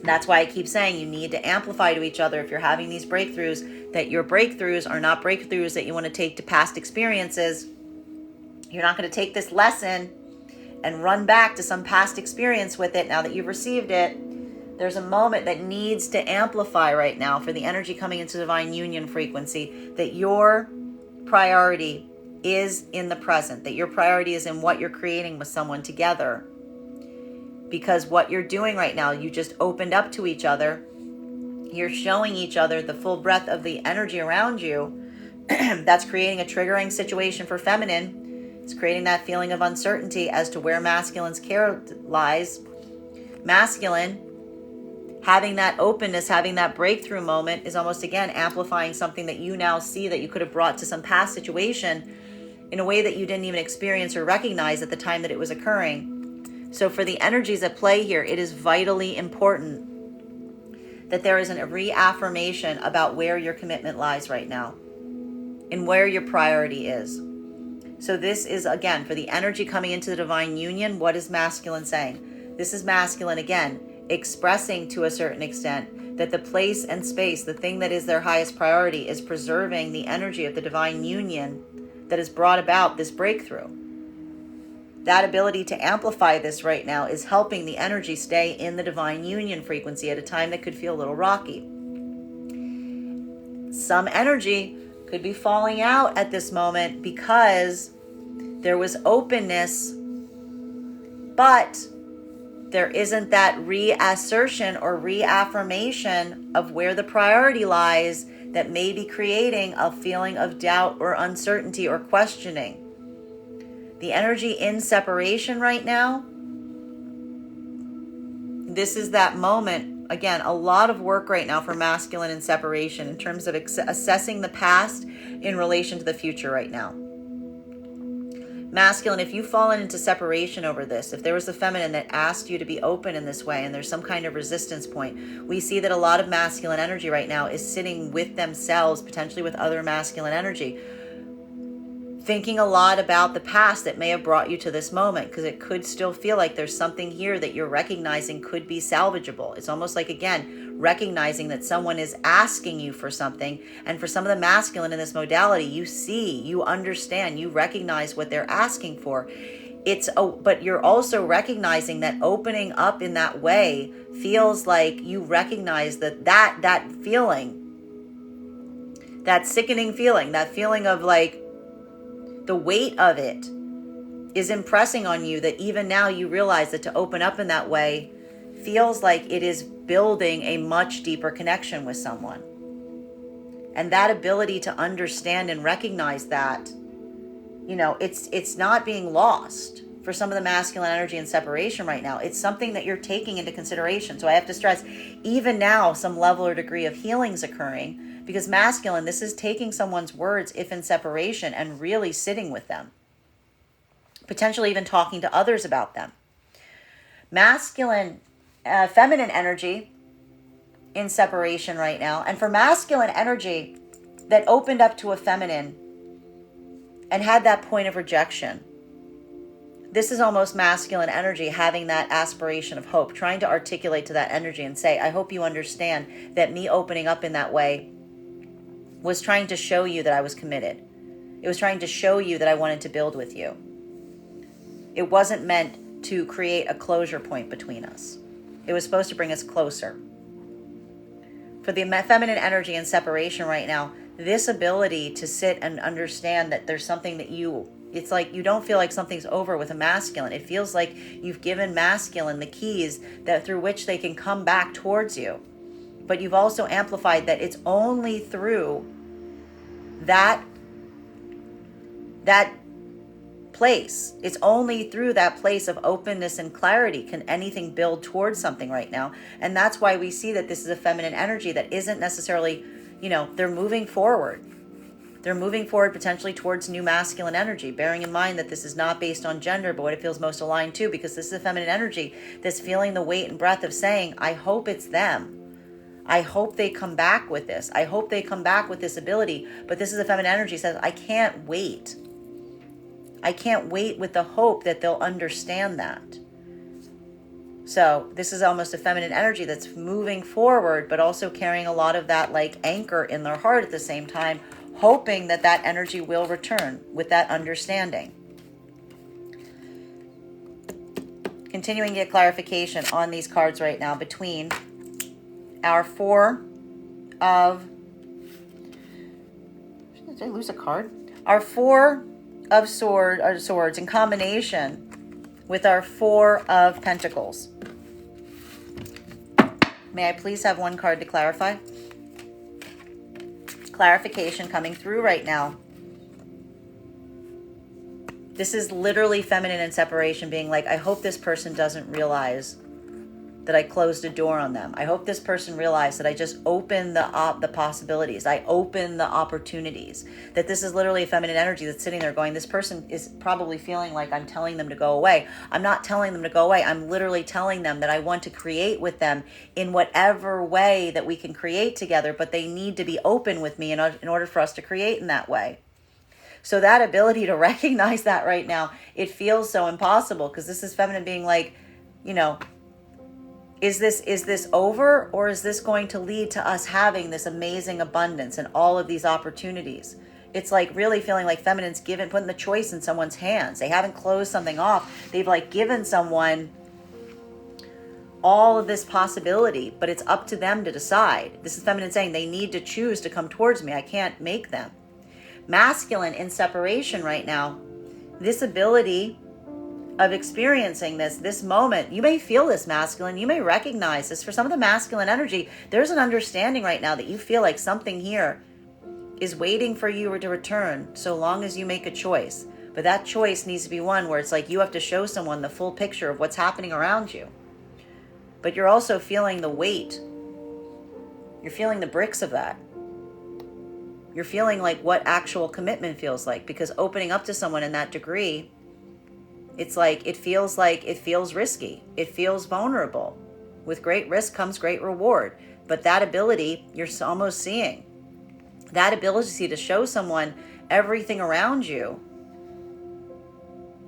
That's why I keep saying you need to amplify to each other if you're having these breakthroughs, that your breakthroughs are not breakthroughs that you want to take to past experiences. You're not going to take this lesson and run back to some past experience with it now that you've received it. There's a moment that needs to amplify right now for the energy coming into divine union frequency, that your priority is in the present, that your priority is in what you're creating with someone together. Because what you're doing right now, you just opened up to each other. You're showing each other the full breadth of the energy around you. That's creating a triggering situation for feminine. It's creating that feeling of uncertainty as to where masculine's care lies. Masculine, having that openness, having that breakthrough moment is almost, again, amplifying something that you now see that you could have brought to some past situation in a way that you didn't even experience or recognize at the time that it was occurring. So for the energies at play here, it is vitally important that there is a reaffirmation about where your commitment lies right now and where your priority is. So this is, again, for the energy coming into the divine union, what is masculine saying? This is masculine, again, expressing to a certain extent that the place and space, the thing that is their highest priority, is preserving the energy of the divine union that has brought about this breakthrough. That ability to amplify this right now is helping the energy stay in the divine union frequency at a time that could feel a little rocky. Some energy could be falling out at this moment because there was openness, but there isn't that reassertion or reaffirmation of where the priority lies that may be creating a feeling of doubt or uncertainty or questioning. The energy in separation right now, this is that moment. Again, a lot of work right now for masculine in separation in terms of assessing the past in relation to the future right now. Masculine, if you've fallen into separation over this, if there was a feminine that asked you to be open in this way and there's some kind of resistance point, we see that a lot of masculine energy right now is sitting with themselves, potentially with other masculine energy, thinking a lot about the past that may have brought you to this moment, because it could still feel like there's something here that you're recognizing could be salvageable. It's almost like, again, recognizing that someone is asking you for something. And for some of the masculine in this modality, you see, you understand, you recognize what they're asking for. But you're also recognizing that opening up in that way feels like you recognize that feeling, that sickening feeling, that feeling of like, the weight of it is impressing on you, that even now you realize that to open up in that way feels like it is building a much deeper connection with someone. And that ability to understand and recognize that, it's not being lost for some of the masculine energy in separation right now. It's something that you're taking into consideration. So I have to stress, even now, some level or degree of healing is occurring, because masculine, this is taking someone's words, if in separation, and really sitting with them, potentially even talking to others about them. Masculine, feminine energy in separation right now. And for masculine energy that opened up to a feminine and had that point of rejection, this is almost masculine energy having that aspiration of hope, trying to articulate to that energy and say, I hope you understand that me opening up in that way was trying to show you that I was committed. It was trying to show you that I wanted to build with you. It wasn't meant to create a closure point between us. It was supposed to bring us closer. For the feminine energy in separation right now, this ability to sit and understand that there's something that it's like you don't feel like something's over with a masculine. It feels like you've given masculine the keys that through which they can come back towards you. But you've also amplified that it's only through that place. It's only through that place of openness and clarity can anything build towards something right now. And that's why we see that this is a feminine energy that isn't necessarily, they're moving forward. They're moving forward potentially towards new masculine energy, bearing in mind that this is not based on gender, but what it feels most aligned to, because this is a feminine energy that's feeling the weight and breath of saying, I hope it's them. I hope they come back with this. I hope they come back with this ability. But this is a feminine energy that says, I can't wait. I can't wait with the hope that they'll understand that. So this is almost a feminine energy that's moving forward, but also carrying a lot of that like anchor in their heart at the same time, hoping that that energy will return with that understanding. Continuing to get clarification on these cards right now between our Four of... Did I lose a card? Our Four of Swords in combination with our Four of Pentacles. May I please have one card to clarify? Clarification coming through right now. This is literally feminine in separation being like, I hope this person doesn't realize that I closed a door on them. I hope this person realized that I just opened the possibilities. I opened the opportunities. That this is literally a feminine energy that's sitting there going, this person is probably feeling like I'm telling them to go away. I'm not telling them to go away. I'm literally telling them that I want to create with them in whatever way that we can create together, but they need to be open with me in order for us to create in that way. So that ability to recognize that right now, it feels so impossible because this is feminine being like, is this over, or is this going to lead to us having this amazing abundance and all of these opportunities? It's like really feeling like feminine's putting the choice in someone's hands. They haven't closed something off. They've like given someone all of this possibility, but it's up to them to decide. This is feminine saying they need to choose to come towards me. I can't make them. Masculine in separation right now, this ability of experiencing this moment, you may feel this masculine, you may recognize this. For some of the masculine energy, there's an understanding right now that you feel like something here is waiting for you to return so long as you make a choice. But that choice needs to be one where it's like you have to show someone the full picture of what's happening around you. But you're also feeling the weight. You're feeling the bricks of that. You're feeling like what actual commitment feels like, because opening up to someone in that degree, it feels risky. It feels vulnerable. With great risk comes great reward. But that ability, you're almost seeing. That ability to show someone everything around you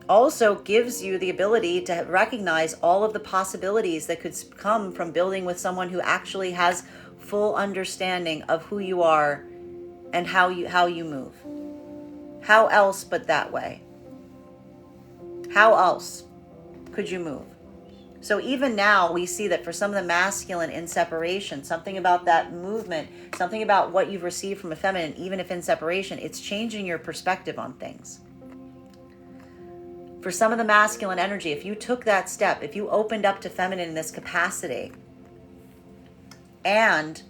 also gives you the ability to recognize all of the possibilities that could come from building with someone who actually has full understanding of who you are and how you move. How else but that way? How else could you move? So even now we see that for some of the masculine in separation, something about that movement, something about what you've received from a feminine, even if in separation, it's changing your perspective on things. For some of the masculine energy, if you took that step, if you opened up to feminine in this capacity, and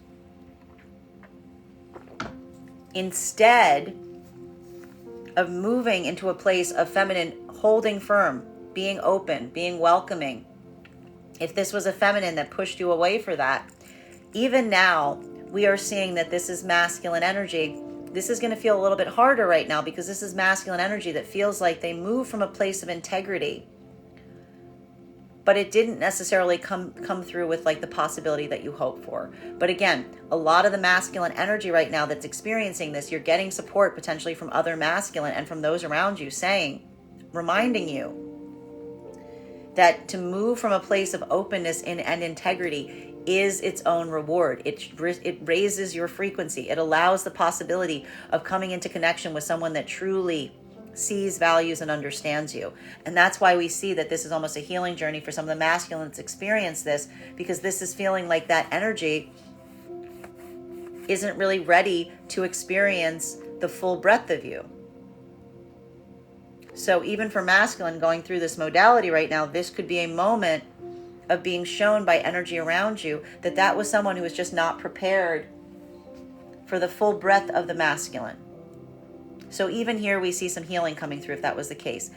instead of moving into a place of feminine holding firm, being open, being welcoming. If this was a feminine that pushed you away for that, even now we are seeing that this is masculine energy. This is going to feel a little bit harder right now because this is masculine energy that feels like they move from a place of integrity, but it didn't necessarily come through with like the possibility that you hoped for. But again, a lot of the masculine energy right now that's experiencing this, you're getting support potentially from other masculine and from those around you reminding you that to move from a place of openness and integrity is its own reward. It raises your frequency. It allows the possibility of coming into connection with someone that truly sees, values, and understands you. And that's why we see that this is almost a healing journey for some of the masculines that's experienced this, because this is feeling like that energy isn't really ready to experience the full breadth of you. So even for masculine going through this modality right now, this could be a moment of being shown by energy around you that that was someone who was just not prepared for the full breadth of the masculine. So even here we see some healing coming through if that was the case.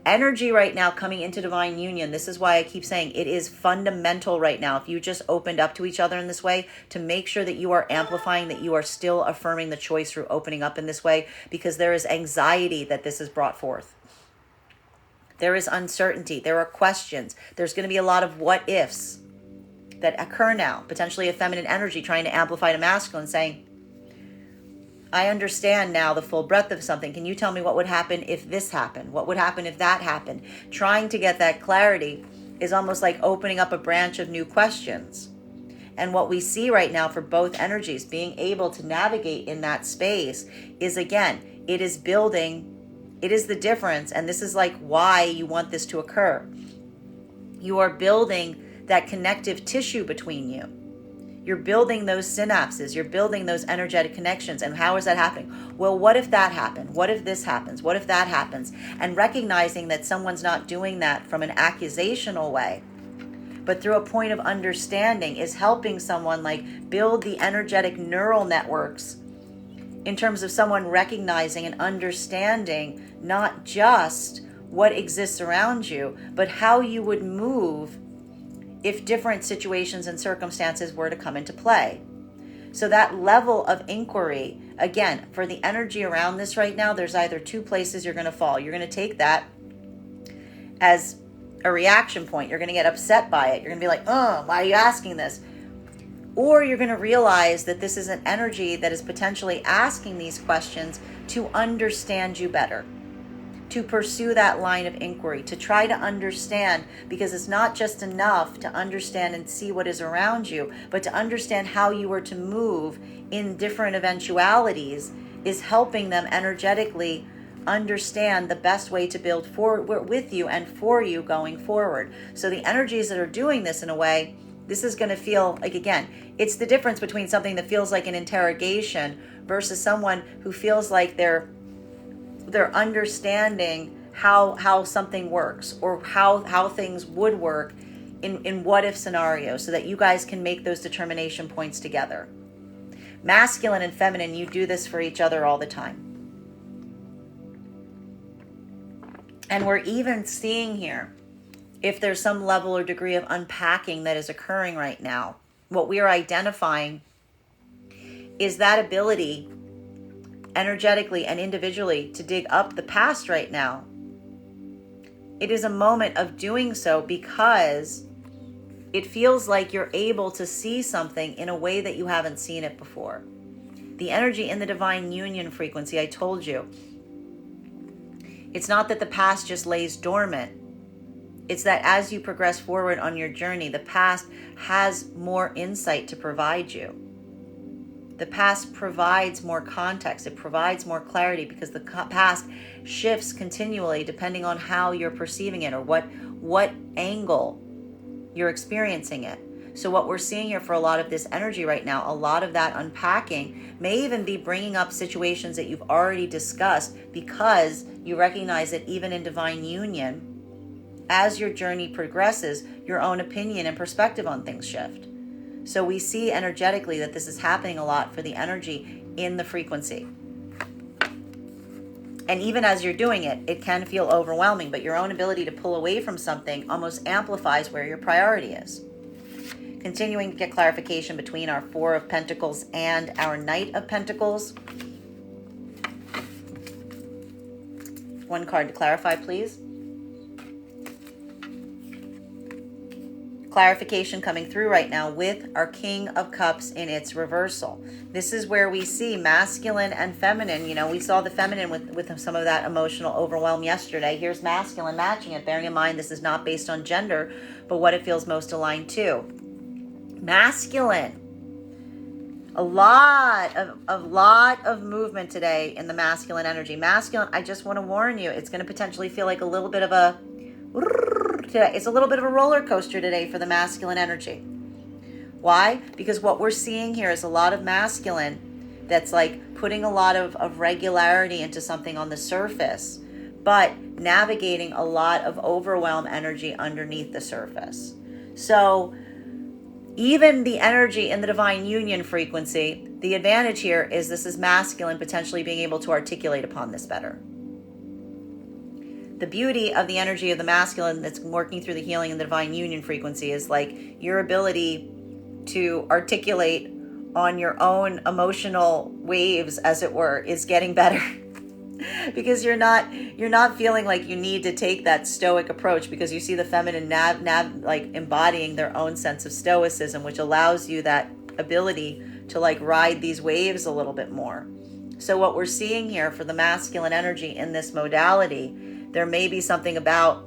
Energy right now coming into divine union. This is why I keep saying it is fundamental right now. If you just opened up to each other in this way, to make sure that you are amplifying, that you are still affirming the choice through opening up in this way, because there is anxiety that this has brought forth. There is uncertainty. There are questions. There's going to be a lot of what ifs that occur now. Potentially a feminine energy trying to amplify to masculine, saying, I understand now the full breadth of something. Can you tell me what would happen if this happened? What would happen if that happened? Trying to get that clarity is almost like opening up a branch of new questions. And what we see right now for both energies being able to navigate in that space is, again, it is building. It is the difference, and this is like why you want this to occur. You are building that connective tissue between you. You're building those synapses. You're building those energetic connections. And how is that happening? Well, what if that happened? What if this happens? What if that happens? And recognizing that someone's not doing that from an accusational way, but through a point of understanding, is helping someone like build the energetic neural networks in terms of someone recognizing and understanding not just what exists around you, but how you would move if different situations and circumstances were to come into play. So that level of inquiry, again, for the energy around this right now, there's either two places you're going to fall. You're going to take that as a reaction point. You're going to get upset by it. You're going to be like, why are you asking this? Or you're going to realize that this is an energy that is potentially asking these questions to understand you better, to pursue that line of inquiry, to try to understand, because it's not just enough to understand and see what is around you, but to understand how you were to move in different eventualities is helping them energetically understand the best way to build forward with you and for you going forward. So the energies that are doing this in a way, this is going to feel like, again, it's the difference between something that feels like an interrogation versus someone who feels like they're understanding how something works, or how things would work in what if scenarios, so that you guys can make those determination points together. Masculine and feminine, you do this for each other all the time. And we're even seeing here, if there's some level or degree of unpacking that is occurring right now, what we are identifying is that ability energetically and individually to dig up the past right now. It is a moment of doing so because it feels like you're able to see something in a way that you haven't seen it before. The energy in the divine union frequency, I told you, it's not that the past just lays dormant. It's that as you progress forward on your journey, the past has more insight to provide you. The past provides more context. It provides more clarity because the past shifts continually depending on how you're perceiving it or what angle you're experiencing it. So what we're seeing here for a lot of this energy right now, a lot of that unpacking may even be bringing up situations that you've already discussed, because you recognize that even in divine union, as your journey progresses, your own opinion and perspective on things shift. So we see energetically that this is happening a lot for the energy in the frequency. And even as you're doing it, it can feel overwhelming, but your own ability to pull away from something almost amplifies where your priority is. Continuing to get clarification between our Four of Pentacles and our Knight of Pentacles. One card to clarify, please. Clarification coming through right now with our King of Cups in its reversal. This is where we see masculine and feminine. You know, we saw the feminine with some of that emotional overwhelm yesterday. Here's masculine matching it, bearing in mind this is not based on gender, but what it feels most aligned to. Masculine. A lot of movement today in the masculine energy. Masculine, I just want to warn you, it's going to potentially feel like a little bit of a it's a little bit of a roller coaster today for the masculine energy. Why? Because what we're seeing here is a lot of masculine that's like putting a lot of regularity into something on the surface, but navigating a lot of overwhelm energy underneath the surface. So even the energy in the divine union frequency, the advantage here is this is masculine potentially being able to articulate upon this better. The beauty of the energy of the masculine that's working through the healing in the divine union frequency is like your ability to articulate on your own emotional waves, as it were, is getting better. Because you're not feeling like you need to take that stoic approach, because you see the feminine like embodying their own sense of stoicism, which allows you that ability to like ride these waves a little bit more. So what we're seeing here for the masculine energy in this modality, there may be something about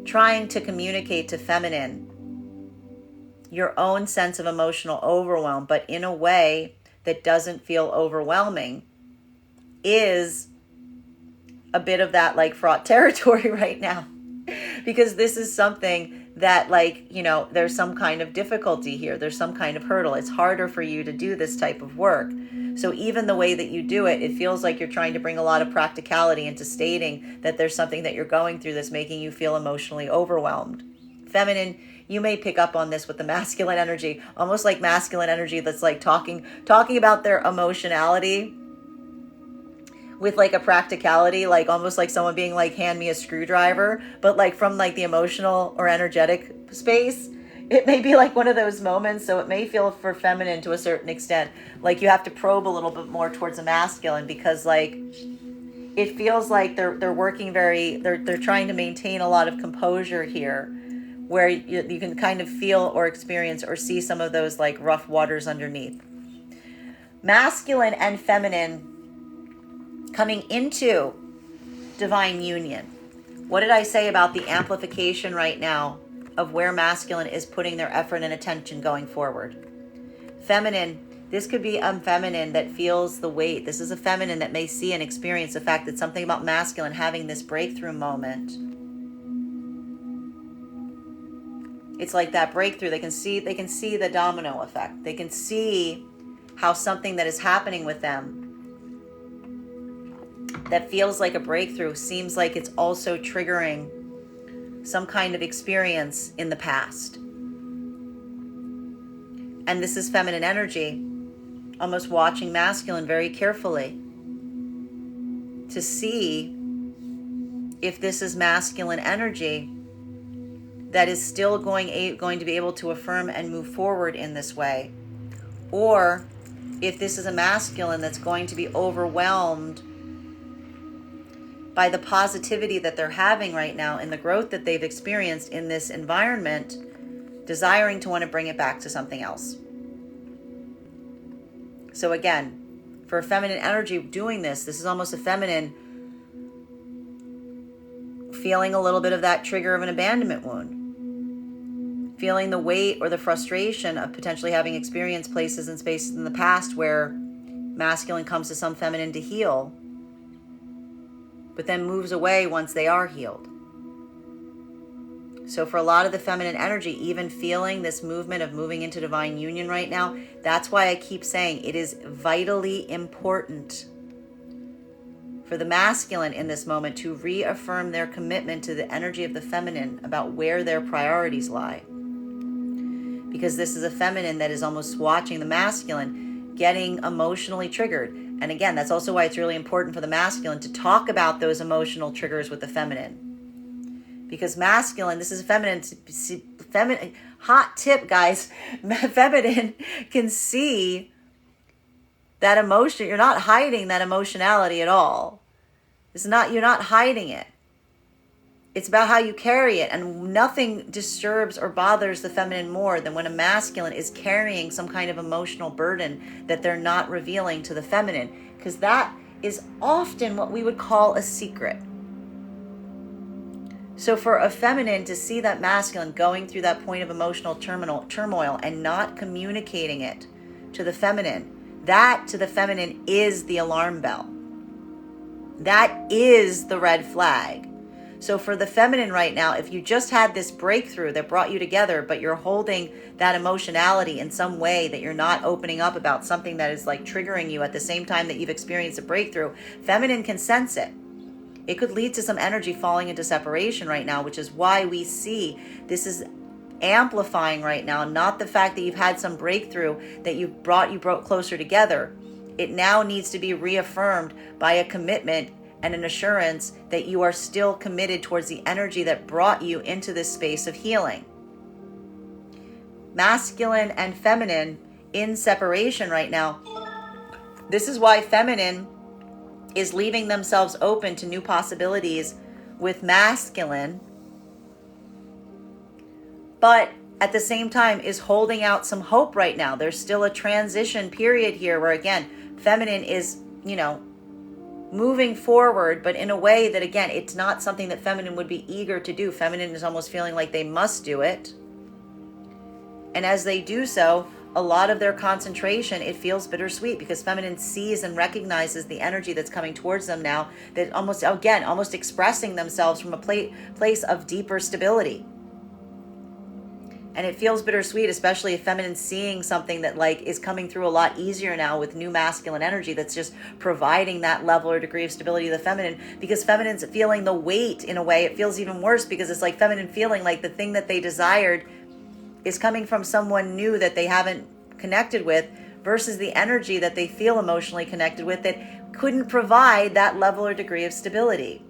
trying to communicate to feminine your own sense of emotional overwhelm, but in a way that doesn't feel overwhelming, is a bit of that like fraught territory right now. Because this is something that like, you know, there's some kind of difficulty here. There's some kind of hurdle. It's harder for you to do this type of work. So even the way that you do it, it feels like you're trying to bring a lot of practicality into stating that there's something that you're going through that's making you feel emotionally overwhelmed. Feminine, you may pick up on this with the masculine energy, almost like masculine energy that's like talking about their emotionality with like a practicality, like almost like someone being like, hand me a screwdriver, but like from like the emotional or energetic space. It may be like one of those moments, so it may feel for feminine to a certain extent like you have to probe a little bit more towards a masculine, because like it feels like they're working they're trying to maintain a lot of composure here, where you can kind of feel or experience or see some of those like rough waters underneath. Masculine and feminine coming into divine union. What did I say about the amplification right now of where masculine is putting their effort and attention going forward? Feminine, this could be a feminine that feels the weight. This is a feminine that may see and experience the fact that something about masculine having this breakthrough moment. It's like that breakthrough. They can see the domino effect. They can see how something that is happening with them that feels like a breakthrough seems like it's also triggering some kind of experience in the past. And this is feminine energy, almost watching masculine very carefully to see if this is masculine energy that is still going to be able to affirm and move forward in this way, or if this is a masculine that's going to be overwhelmed by the positivity that they're having right now in the growth that they've experienced in this environment, desiring to want to bring it back to something else. So again, for a feminine energy doing this is almost a feminine feeling a little bit of that trigger of an abandonment wound, feeling the weight or the frustration of potentially having experienced places and spaces in the past where masculine comes to some feminine to heal, but then moves away once they are healed. So for a lot of the feminine energy, even feeling this movement of moving into divine union right now, that's why I keep saying it is vitally important for the masculine in this moment to reaffirm their commitment to the energy of the feminine about where their priorities lie. Because this is a feminine that is almost watching the masculine getting emotionally triggered. And again, that's also why it's really important for the masculine to talk about those emotional triggers with the feminine. Because masculine, this is feminine, hot tip, guys, feminine can see that emotion. You're not hiding that emotionality at all. You're not hiding it. It's about how you carry it, and nothing disturbs or bothers the feminine more than when a masculine is carrying some kind of emotional burden that they're not revealing to the feminine, because that is often what we would call a secret. So for a feminine to see that masculine going through that point of emotional turmoil and not communicating it to the feminine, that to the feminine is the alarm bell. That is the red flag. So for the feminine right now, if you just had this breakthrough that brought you together, but you're holding that emotionality in some way that you're not opening up about, something that is like triggering you at the same time that you've experienced a breakthrough, feminine can sense it. It could lead to some energy falling into separation right now, which is why we see this is amplifying right now, not the fact that you've had some breakthrough that you broke closer together. It now needs to be reaffirmed by a commitment and an assurance that you are still committed towards the energy that brought you into this space of healing. Masculine and feminine in separation right now. This is why feminine is leaving themselves open to new possibilities with masculine, but at the same time is holding out some hope right now. There's still a transition period here where, again, feminine is, moving forward, but in a way that, again, it's not something that feminine would be eager to do. Feminine is almost feeling like they must do it. And as they do so, a lot of their concentration, it feels bittersweet, because feminine sees and recognizes the energy that's coming towards them now, that almost expressing themselves from a place of deeper stability. And it feels bittersweet, especially if feminine's seeing something that is coming through a lot easier now with new masculine energy that's just providing that level or degree of stability to the feminine, because feminine's feeling the weight in a way. It feels even worse because it's like feminine feeling like the thing that they desired is coming from someone new that they haven't connected with, versus the energy that they feel emotionally connected with that couldn't provide that level or degree of stability.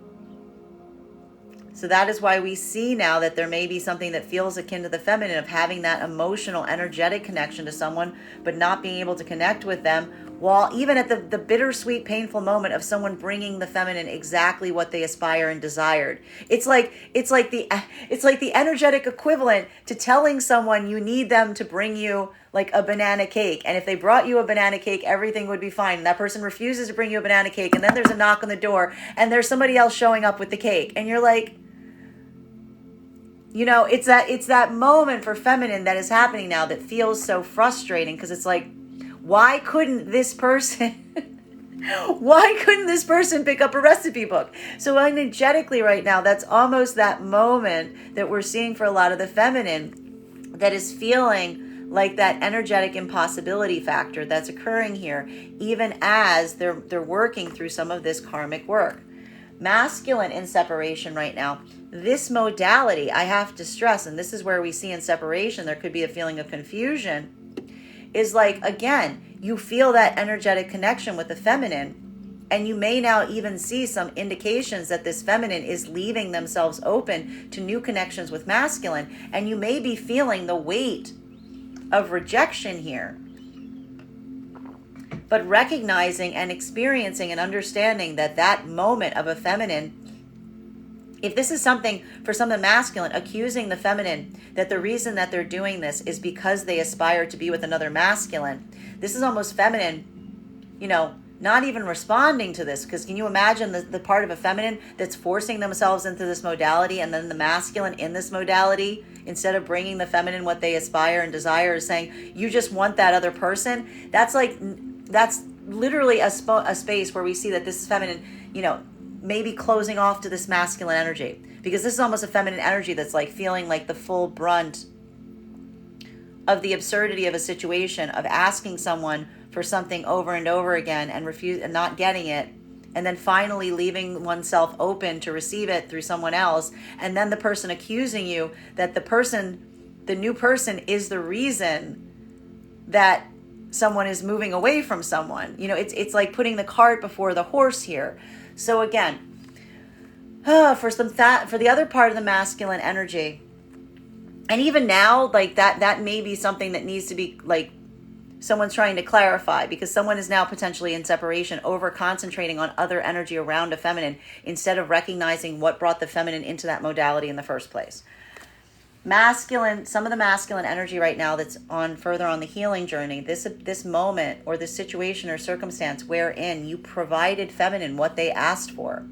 So that is why we see now that there may be something that feels akin to the feminine, of having that emotional, energetic connection to someone, but not being able to connect with them, while even at the bittersweet, painful moment of someone bringing the feminine exactly what they aspire and desired. It's like the energetic equivalent to telling someone you need them to bring you like a banana cake. And if they brought you a banana cake, everything would be fine. And that person refuses to bring you a banana cake. And then there's a knock on the door and there's somebody else showing up with the cake. And you're like, it's that moment for feminine that is happening now that feels so frustrating, because it's like, why couldn't this person pick up a recipe book? So energetically right now, that's almost that moment that we're seeing for a lot of the feminine that is feeling like that energetic impossibility factor that's occurring here, even as they're working through some of this karmic work. Masculine in separation right now, this modality, I have to stress, and this is where we see in separation there could be a feeling of confusion, is like, again, you feel that energetic connection with the feminine, and you may now even see some indications that this feminine is leaving themselves open to new connections with masculine, and you may be feeling the weight of rejection here. But recognizing and experiencing and understanding that moment of a feminine, if this is something for some of the masculine, accusing the feminine that the reason that they're doing this is because they aspire to be with another masculine, this is almost feminine, not even responding to this. Because can you imagine the part of a feminine that's forcing themselves into this modality, and then the masculine in this modality, instead of bringing the feminine what they aspire and desire, is saying, you just want that other person? That's literally a space where we see that this feminine, maybe closing off to this masculine energy, because this is almost a feminine energy that's like feeling like the full brunt of the absurdity of a situation, of asking someone for something over and over again and not getting it, and then finally leaving oneself open to receive it through someone else, and then the person accusing you that the new person is the reason that someone is moving away from someone. It's like putting the cart before the horse here. So again, for the other part of the masculine energy, and even now, like that may be something that needs to be like someone's trying to clarify, because someone is now potentially in separation, over concentrating on other energy around a feminine instead of recognizing what brought the feminine into that modality in the first place. Some of the masculine energy right now that's further on the healing journey, this moment or this situation or circumstance wherein you provided feminine what they asked for,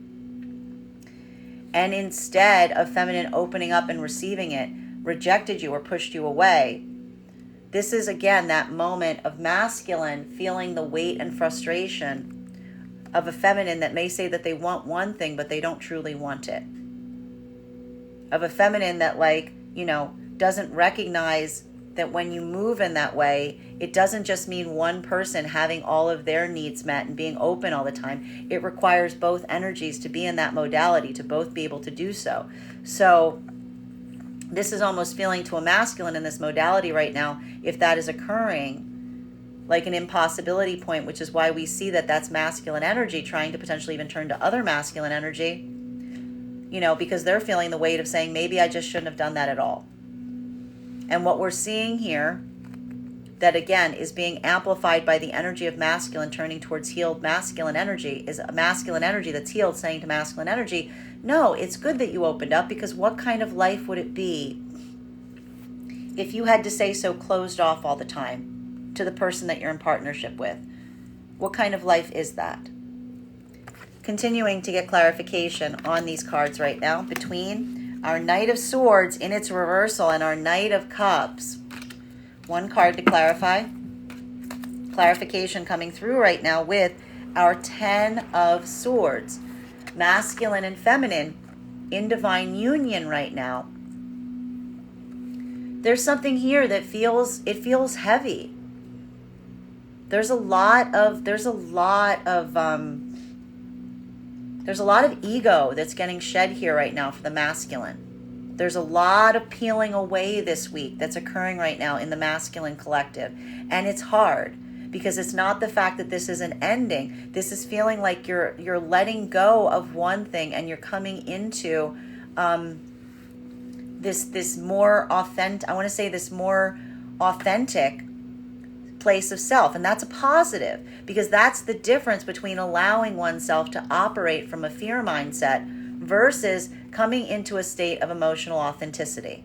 and instead of feminine opening up and receiving it, rejected you or pushed you away. This is again that moment of masculine feeling the weight and frustration of a feminine that may say that they want one thing but they don't truly want it. Of a feminine that doesn't recognize that when you move in that way, it doesn't just mean one person having all of their needs met and being open all the time. It requires both energies to be in that modality, to both be able to do so. So this is almost feeling to a masculine in this modality right now, if that is occurring, like an impossibility point, which is why we see that that's masculine energy trying to potentially even turn to other masculine energy, because they're feeling the weight of saying, maybe I just shouldn't have done that at all. And what we're seeing here, that again is being amplified by the energy of masculine turning towards healed masculine energy, is a masculine energy that's healed saying to masculine energy, no, it's good that you opened up, because what kind of life would it be if you had to stay so closed off all the time to the person that you're in partnership with? What kind of life is that? Continuing to get clarification on these cards right now between our Knight of Swords in its reversal and our Knight of Cups. One card to clarify. Clarification coming through right now with our Ten of Swords. Masculine and feminine in divine union right now. There's something here that feels heavy. There's a lot of ego that's getting shed here right now for the masculine. There's a lot of peeling away this week that's occurring right now in the masculine collective. And it's hard, because it's not the fact that this is an ending. This is feeling like you're letting go of one thing and you're coming into this more authentic, I want to say this more authentic place of self. And that's a positive, because that's the difference between allowing oneself to operate from a fear mindset versus coming into a state of emotional authenticity.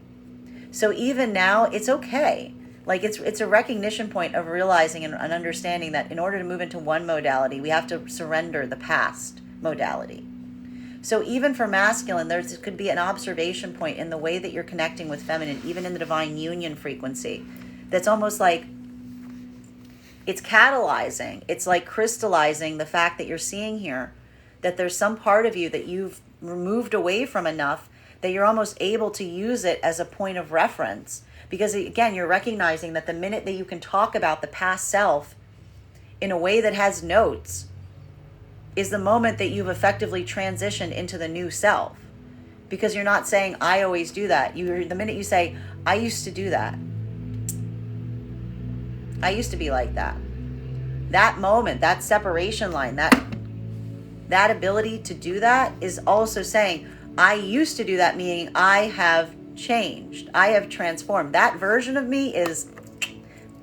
So even now, it's okay. Like it's a recognition point of realizing and understanding that in order to move into one modality, we have to surrender the past modality. So even for masculine, there could be an observation point in the way that you're connecting with feminine, even in the divine union frequency, that's almost like it's catalyzing. It's like crystallizing the fact that you're seeing here that there's some part of you that you've removed away from enough that you're almost able to use it as a point of reference. Because again, you're recognizing that the minute that you can talk about the past self in a way that has notes is the moment that you've effectively transitioned into the new self. Because you're not saying, I always do that. The minute you say, I used to do that. I used to be like that. That moment, that separation line, that ability to do that is also saying, I used to do that, meaning I have changed. I have transformed. That version of me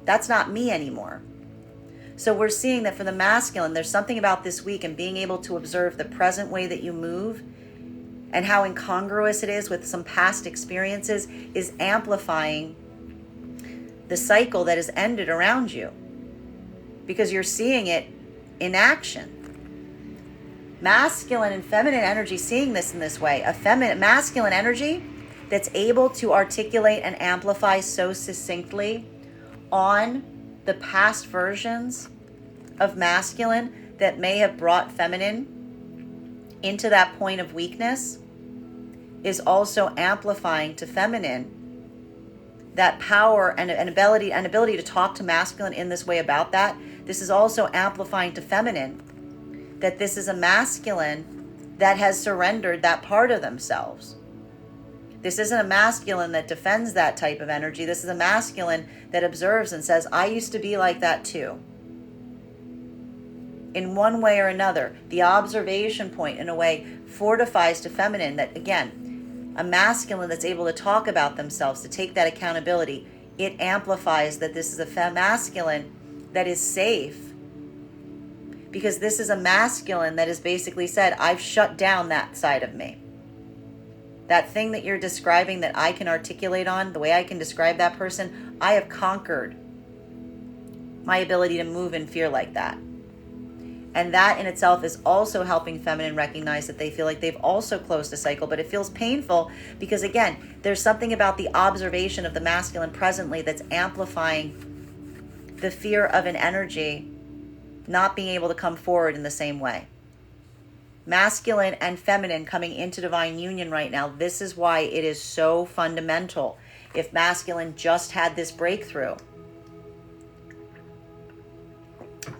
that's not me anymore. So we're seeing that for the masculine, there's something about this week and being able to observe the present way that you move and how incongruous it is with some past experiences is amplifying the cycle that has ended around you, because you're seeing it in action. Masculine and feminine energy seeing this in this way. Masculine energy that's able to articulate and amplify so succinctly on the past versions of masculine that may have brought feminine into that point of weakness is also amplifying to feminine that power and ability to talk to masculine in this way about that. This is also amplifying to feminine that this is a masculine that has surrendered that part of themselves. This isn't a masculine that defends that type of energy. This is a masculine that observes and says, I used to be like that too. In one way or another, the observation point, in a way, fortifies to feminine that, again, a masculine that's able to talk about themselves, to take that accountability, it amplifies that this is a masculine that is safe. Because this is a masculine that has basically said, I've shut down that side of me. That thing that you're describing that I can articulate on, the way I can describe that person, I have conquered my ability to move in fear like that. And that in itself is also helping feminine recognize that they feel like they've also closed a cycle, but it feels painful because, again, there's something about the observation of the masculine presently that's amplifying the fear of an energy not being able to come forward in the same way. Masculine and feminine coming into divine union right now, this is why it is so fundamental. If masculine just had this breakthrough,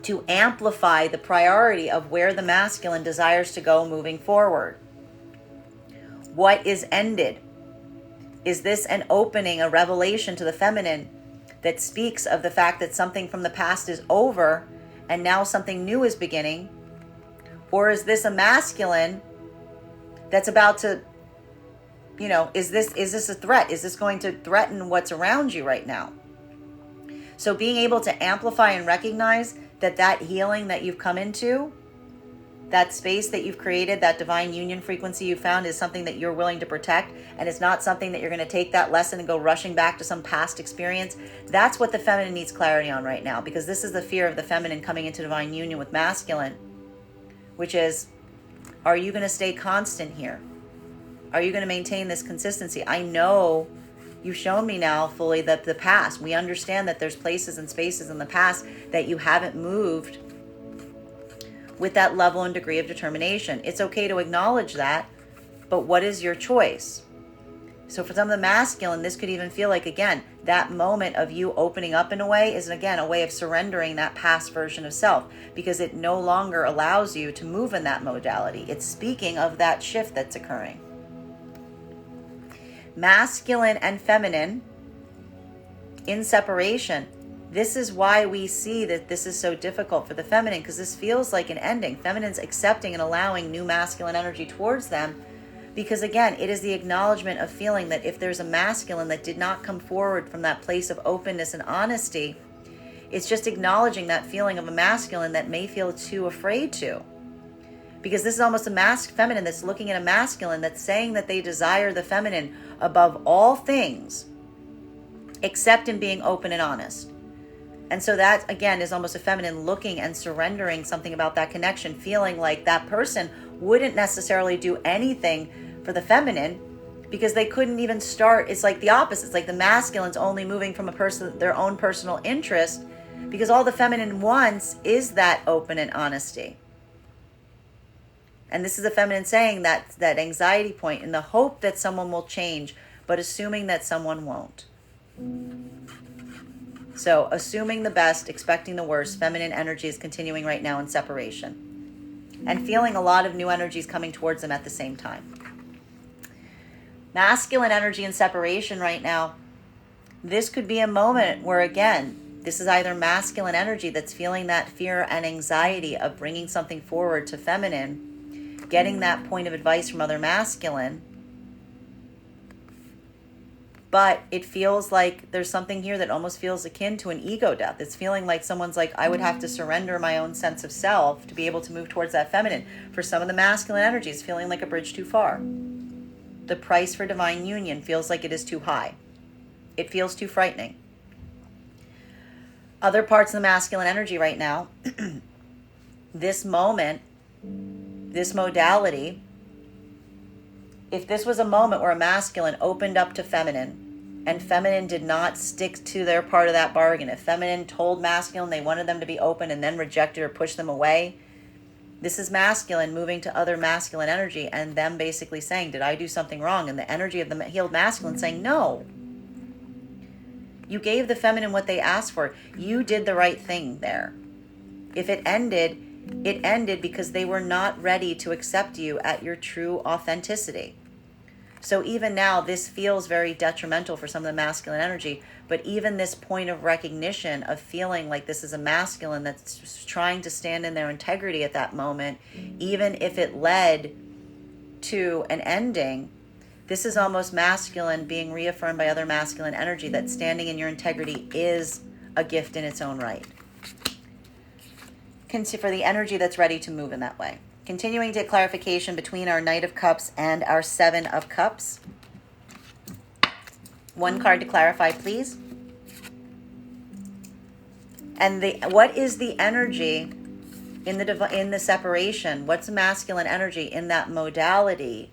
to amplify the priority of where the masculine desires to go moving forward. What is ended? Is this an opening, a revelation to the feminine that speaks of the fact that something from the past is over and now something new is beginning? Or is this a masculine that's about to, is this a threat? Is this going to threaten what's around you right now? So being able to amplify and recognize that healing that you've come into, that space that you've created, that divine union frequency you found is something that you're willing to protect, and it's not something that you're going to take that lesson and go rushing back to some past experience. That's what the feminine needs clarity on right now, because this is the fear of the feminine coming into divine union with masculine, which is, are you going to stay constant here? Are you going to maintain this consistency? I know you've shown me now fully that the past, we understand that there's places and spaces in the past that you haven't moved with that level and degree of determination. It's okay to acknowledge that, but what is your choice? So for some of the masculine, this could even feel like, again, that moment of you opening up in a way is, again, a way of surrendering that past version of self, because it no longer allows you to move in that modality. It's speaking of that shift that's occurring. Masculine and feminine in separation. This is why we see that this is so difficult for the feminine, because this feels like an ending. Feminine's accepting and allowing new masculine energy towards them, because again, it is the acknowledgement of feeling that if there's a masculine that did not come forward from that place of openness and honesty, it's just acknowledging that feeling of a masculine that may feel too afraid to. Because this is almost a feminine that's looking at a masculine that's saying that they desire the feminine above all things, except in being open and honest. And so that, again, is almost a feminine looking and surrendering something about that connection, feeling like that person wouldn't necessarily do anything for the feminine because they couldn't even start. It's like the opposite. It's like the masculine's only moving from their own personal interest, because all the feminine wants is that open and honesty. And this is a feminine saying that anxiety point in the hope that someone will change, but assuming that someone won't. So assuming the best, expecting the worst, feminine energy is continuing right now in separation and feeling a lot of new energies coming towards them at the same time. Masculine energy in separation right now, this could be a moment where, again, this is either masculine energy that's feeling that fear and anxiety of bringing something forward to feminine, getting that point of advice from other masculine, but it feels like there's something here that almost feels akin to an ego death. It's feeling like someone's like, I would have to surrender my own sense of self to be able to move towards that feminine. For some of the masculine energies, feeling like a bridge too far. The price for divine union feels like it is too high. It feels too frightening. Other parts of the masculine energy right now, this moment, this modality, if this was a moment where a masculine opened up to feminine and feminine did not stick to their part of that bargain, if feminine told masculine they wanted them to be open and then rejected or pushed them away, this is masculine moving to other masculine energy and them basically saying, did I do something wrong? And the energy of the healed masculine saying, no. You gave the feminine what they asked for. You did the right thing there. If it ended because they were not ready to accept you at your true authenticity. So even now, this feels very detrimental for some of the masculine energy, but even this point of recognition of feeling like this is a masculine that's trying to stand in their integrity at that moment, even if it led to an ending, this is almost masculine being reaffirmed by other masculine energy that standing in your integrity is a gift in its own right. For the energy that's ready to move in that way. Continuing to get clarification between our Knight of Cups and our Seven of Cups. One card to clarify, please. And what is the energy in the separation? What's the masculine energy in that modality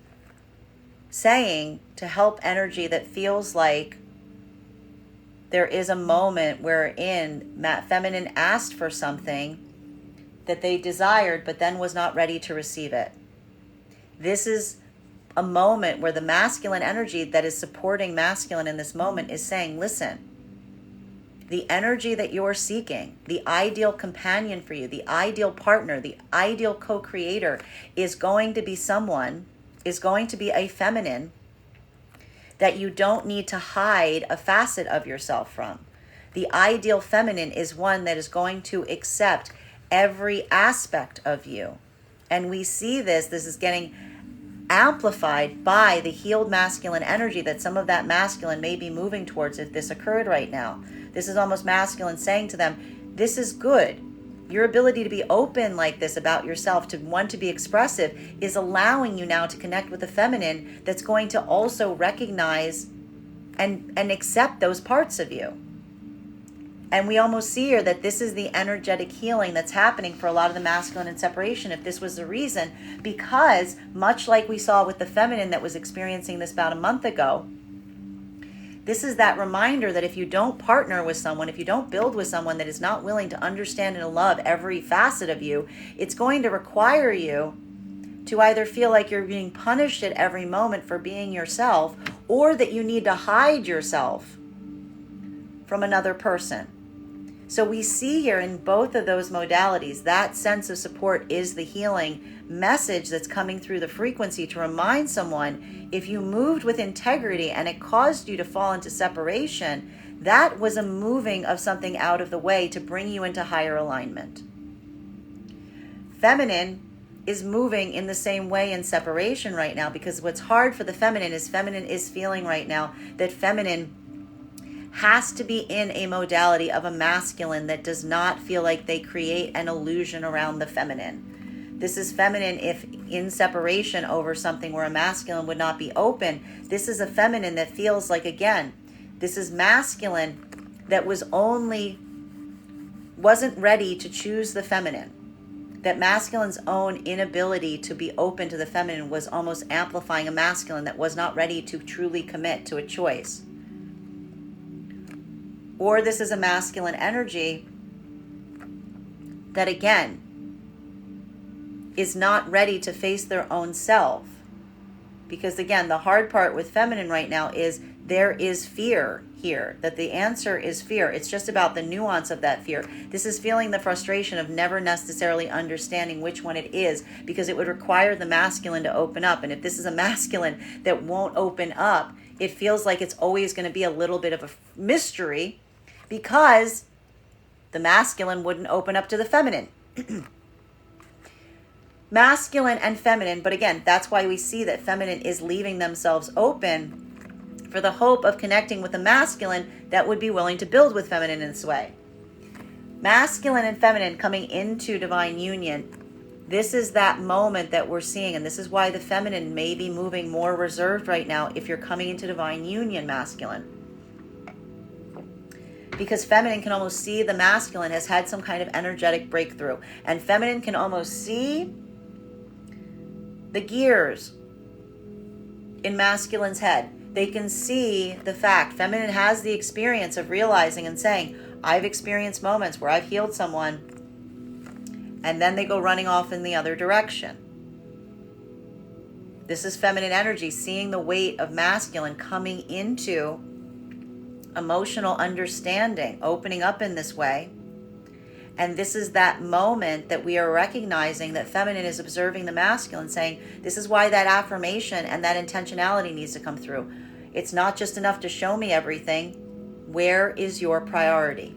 saying to help energy that feels like there is a moment wherein feminine asked for something that they desired, but then was not ready to receive it. This is a moment where the masculine energy that is supporting masculine in this moment is saying, listen, the energy that you're seeking, the ideal companion for you, the ideal partner, the ideal co-creator is going to be a feminine that you don't need to hide a facet of yourself from. The ideal feminine is one that is going to accept every aspect of you. And we see this is getting amplified by the healed masculine energy that some of that masculine may be moving towards if this occurred right now. This is almost masculine saying to them, this is good. Your ability to be open like this about yourself, to want to be expressive, is allowing you now to connect with the feminine that's going to also recognize and accept those parts of you. And we almost see here that this is the energetic healing that's happening for a lot of the masculine in separation, if this was the reason, because much like we saw with the feminine that was experiencing this about a month ago, this is that reminder that if you don't partner with someone, if you don't build with someone that is not willing to understand and love every facet of you, it's going to require you to either feel like you're being punished at every moment for being yourself, or that you need to hide yourself from another person. So we see here in both of those modalities, that sense of support is the healing message that's coming through the frequency to remind someone, if you moved with integrity and it caused you to fall into separation, that was a moving of something out of the way to bring you into higher alignment. Feminine is moving in the same way in separation right now, because what's hard for the feminine is feeling right now that feminine has to be in a modality of a masculine that does not feel like they create an illusion around the feminine. This is feminine if in separation over something where a masculine would not be open. This is a feminine that feels like, again, this is masculine that wasn't ready to choose the feminine. That masculine's own inability to be open to the feminine was almost amplifying a masculine that was not ready to truly commit to a choice. Or this is a masculine energy that, again, is not ready to face their own self. Because, again, the hard part with feminine right now is there is fear here, that the answer is fear. It's just about the nuance of that fear. This is feeling the frustration of never necessarily understanding which one it is, because it would require the masculine to open up. And if this is a masculine that won't open up, it feels like it's always going to be a little bit of a mystery, because the masculine wouldn't open up to the feminine. Masculine and feminine, but again, that's why we see that feminine is leaving themselves open for the hope of connecting with a masculine that would be willing to build with feminine in this way. Masculine and feminine coming into divine union, this is that moment that we're seeing, and this is why the feminine may be moving more reserved right now if you're coming into divine union, masculine. Because feminine can almost see the masculine has had some kind of energetic breakthrough. And feminine can almost see the gears in masculine's head. They can see the fact. Feminine has the experience of realizing and saying, I've experienced moments where I've healed someone, and then they go running off in the other direction. This is feminine energy, seeing the weight of masculine coming into emotional understanding, opening up in this way, And this is that moment that we are recognizing that feminine is observing the masculine, saying, this is why that affirmation and that intentionality needs to come through. It's not just enough to show me everything. Where is your priority?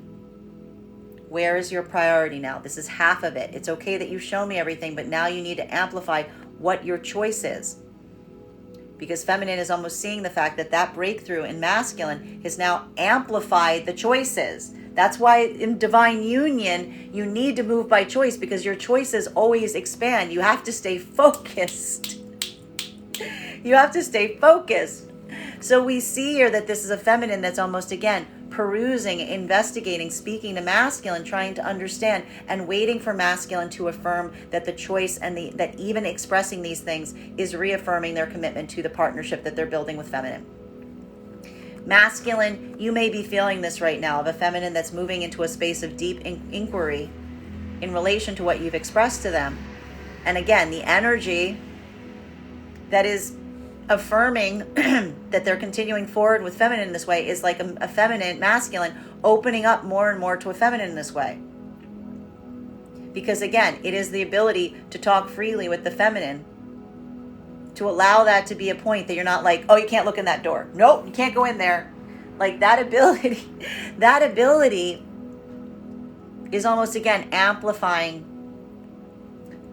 Where is your priority now? This is half of it. It's okay that you show me everything, but now you need to amplify what your choice is. Because feminine is almost seeing the fact that that breakthrough in masculine has now amplified the choices. That's why in divine union, you need to move by choice, because your choices always expand. You have to stay focused. You have to stay focused. So we see here that this is a feminine that's almost, again, perusing, investigating, speaking to masculine, trying to understand, and waiting for masculine to affirm that the choice and that even expressing these things is reaffirming their commitment to the partnership that they're building with feminine. Masculine, you may be feeling this right now, of a feminine that's moving into a space of deep inquiry in relation to what you've expressed to them. And again, the energy that is affirming that they're continuing forward with feminine in this way is like a feminine, masculine, opening up more and more to a feminine in this way. Because again, it is the ability to talk freely with the feminine, to allow that to be a point that you're not like, oh, you can't look in that door. Nope, you can't go in there. Like that ability is almost, again, amplifying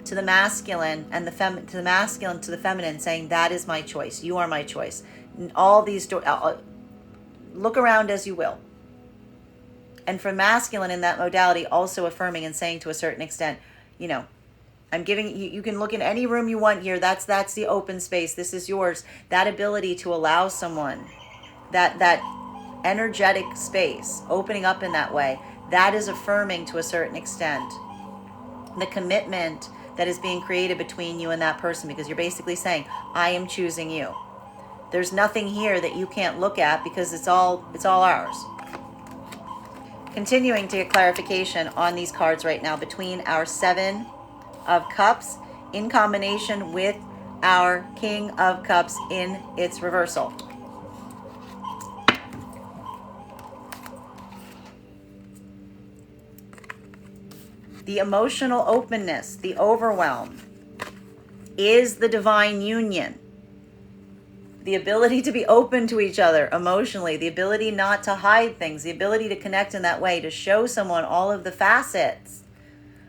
to the masculine and to the masculine to the feminine, saying, that is my choice. You are my choice. All these look around as you will. And for masculine in that modality, also affirming and saying to a certain extent, I'm giving you, you can look in any room you want here. That's the open space. This is yours. That ability to allow someone that energetic space opening up in that way, that is affirming to a certain extent the commitment that is being created between you and that person, because you're basically saying, I am choosing you. There's nothing here that you can't look at, because it's all ours. Continuing to get clarification on these cards right now between our 7 of Cups in combination with our King of Cups in its reversal. The emotional openness, the overwhelm, is the divine union. The ability to be open to each other emotionally, the ability not to hide things, the ability to connect in that way, to show someone all of the facets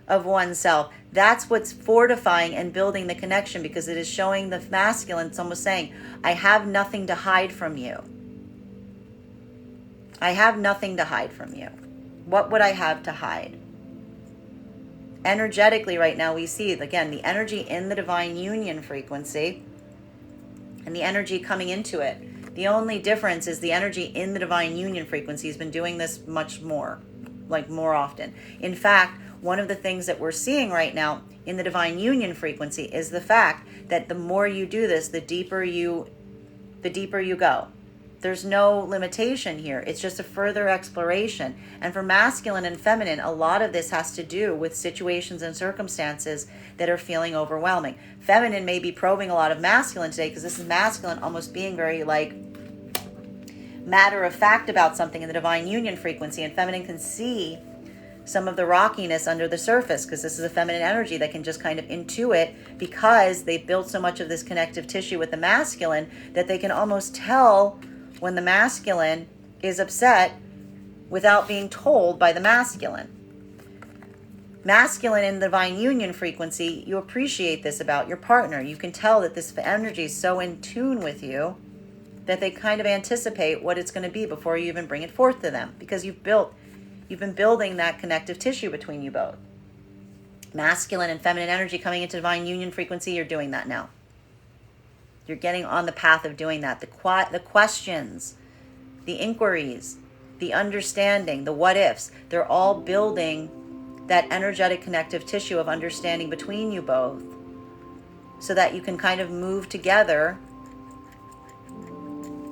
of oneself. That's what's fortifying and building the connection, because it is showing the masculine. It's almost saying, I have nothing to hide from you. I have nothing to hide from you. What would I have to hide? Energetically right now, we see, again, the energy in the divine union frequency and the energy coming into it. The only difference is the energy in the divine union frequency has been doing this much more, like more often. In fact, one of the things that we're seeing right now in the divine union frequency is the fact that the more you do this, the deeper you go. There's no limitation here. It's just a further exploration. And for masculine and feminine, a lot of this has to do with situations and circumstances that are feeling overwhelming. Feminine may be probing a lot of masculine today, because this is masculine almost being very like matter of fact about something in the divine union frequency, and feminine can see some of the rockiness under the surface, because this is a feminine energy that can just kind of intuit, because they've built so much of this connective tissue with the masculine that they can almost tell when the masculine is upset without being told by the masculine. Masculine in the divine union frequency, you appreciate this about your partner. You can tell that this energy is so in tune with you that they kind of anticipate what it's going to be before you even bring it forth to them, because you've been building that connective tissue between you both. Masculine and feminine energy coming into divine union frequency, you're doing that now. You're getting on the path of doing that. The questions, the inquiries, the understanding, the what ifs, they're all building that energetic connective tissue of understanding between you both, so that you can kind of move together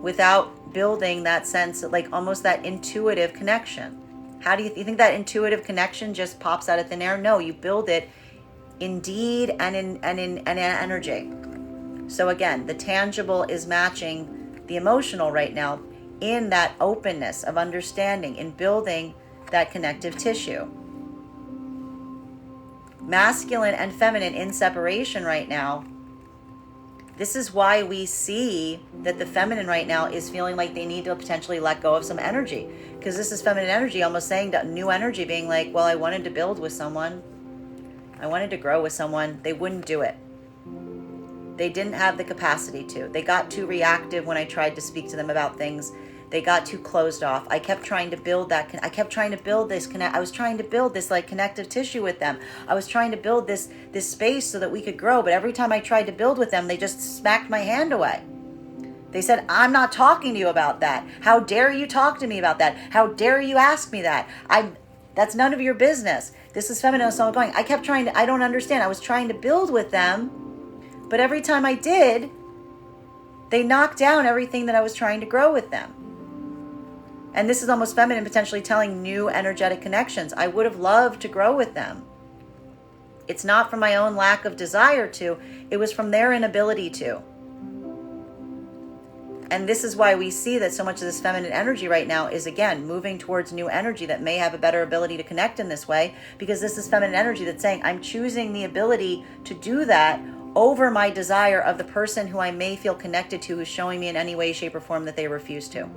without building that sense of like almost that intuitive connection. How do you think that intuitive connection just pops out of thin air? No, you build it in deed and in energy. So again, the tangible is matching the emotional right now in that openness of understanding, in building that connective tissue. masculine and feminine in separation right now. This is why we see that the feminine right now is feeling like they need to potentially let go of some energy, because this is feminine energy almost saying that new energy, being like, well, I wanted to build with someone, I wanted to grow with someone, they wouldn't do it. They didn't have the capacity to. They got too reactive when I tried to speak to them about things. They got too closed off. I kept trying to build that. I kept trying to build this connect. I was trying to build this like connective tissue with them. I was trying to build this space so that we could grow. But every time I tried to build with them, they just smacked my hand away. They said, I'm not talking to you about that. How dare you talk to me about that? How dare you ask me that? That's none of your business. This is feminine. So I'm going, I kept trying to, I don't understand. I was trying to build with them. But every time I did, they knocked down everything that I was trying to grow with them. And this is almost feminine potentially telling new energetic connections. I would have loved to grow with them. It's not from my own lack of desire to, it was from their inability to. And this is why we see that so much of this feminine energy right now is, again, moving towards new energy that may have a better ability to connect in this way, because this is feminine energy that's saying, I'm choosing the ability to do that over my desire of the person who I may feel connected to, who's showing me in any way, shape, or form that they refuse to.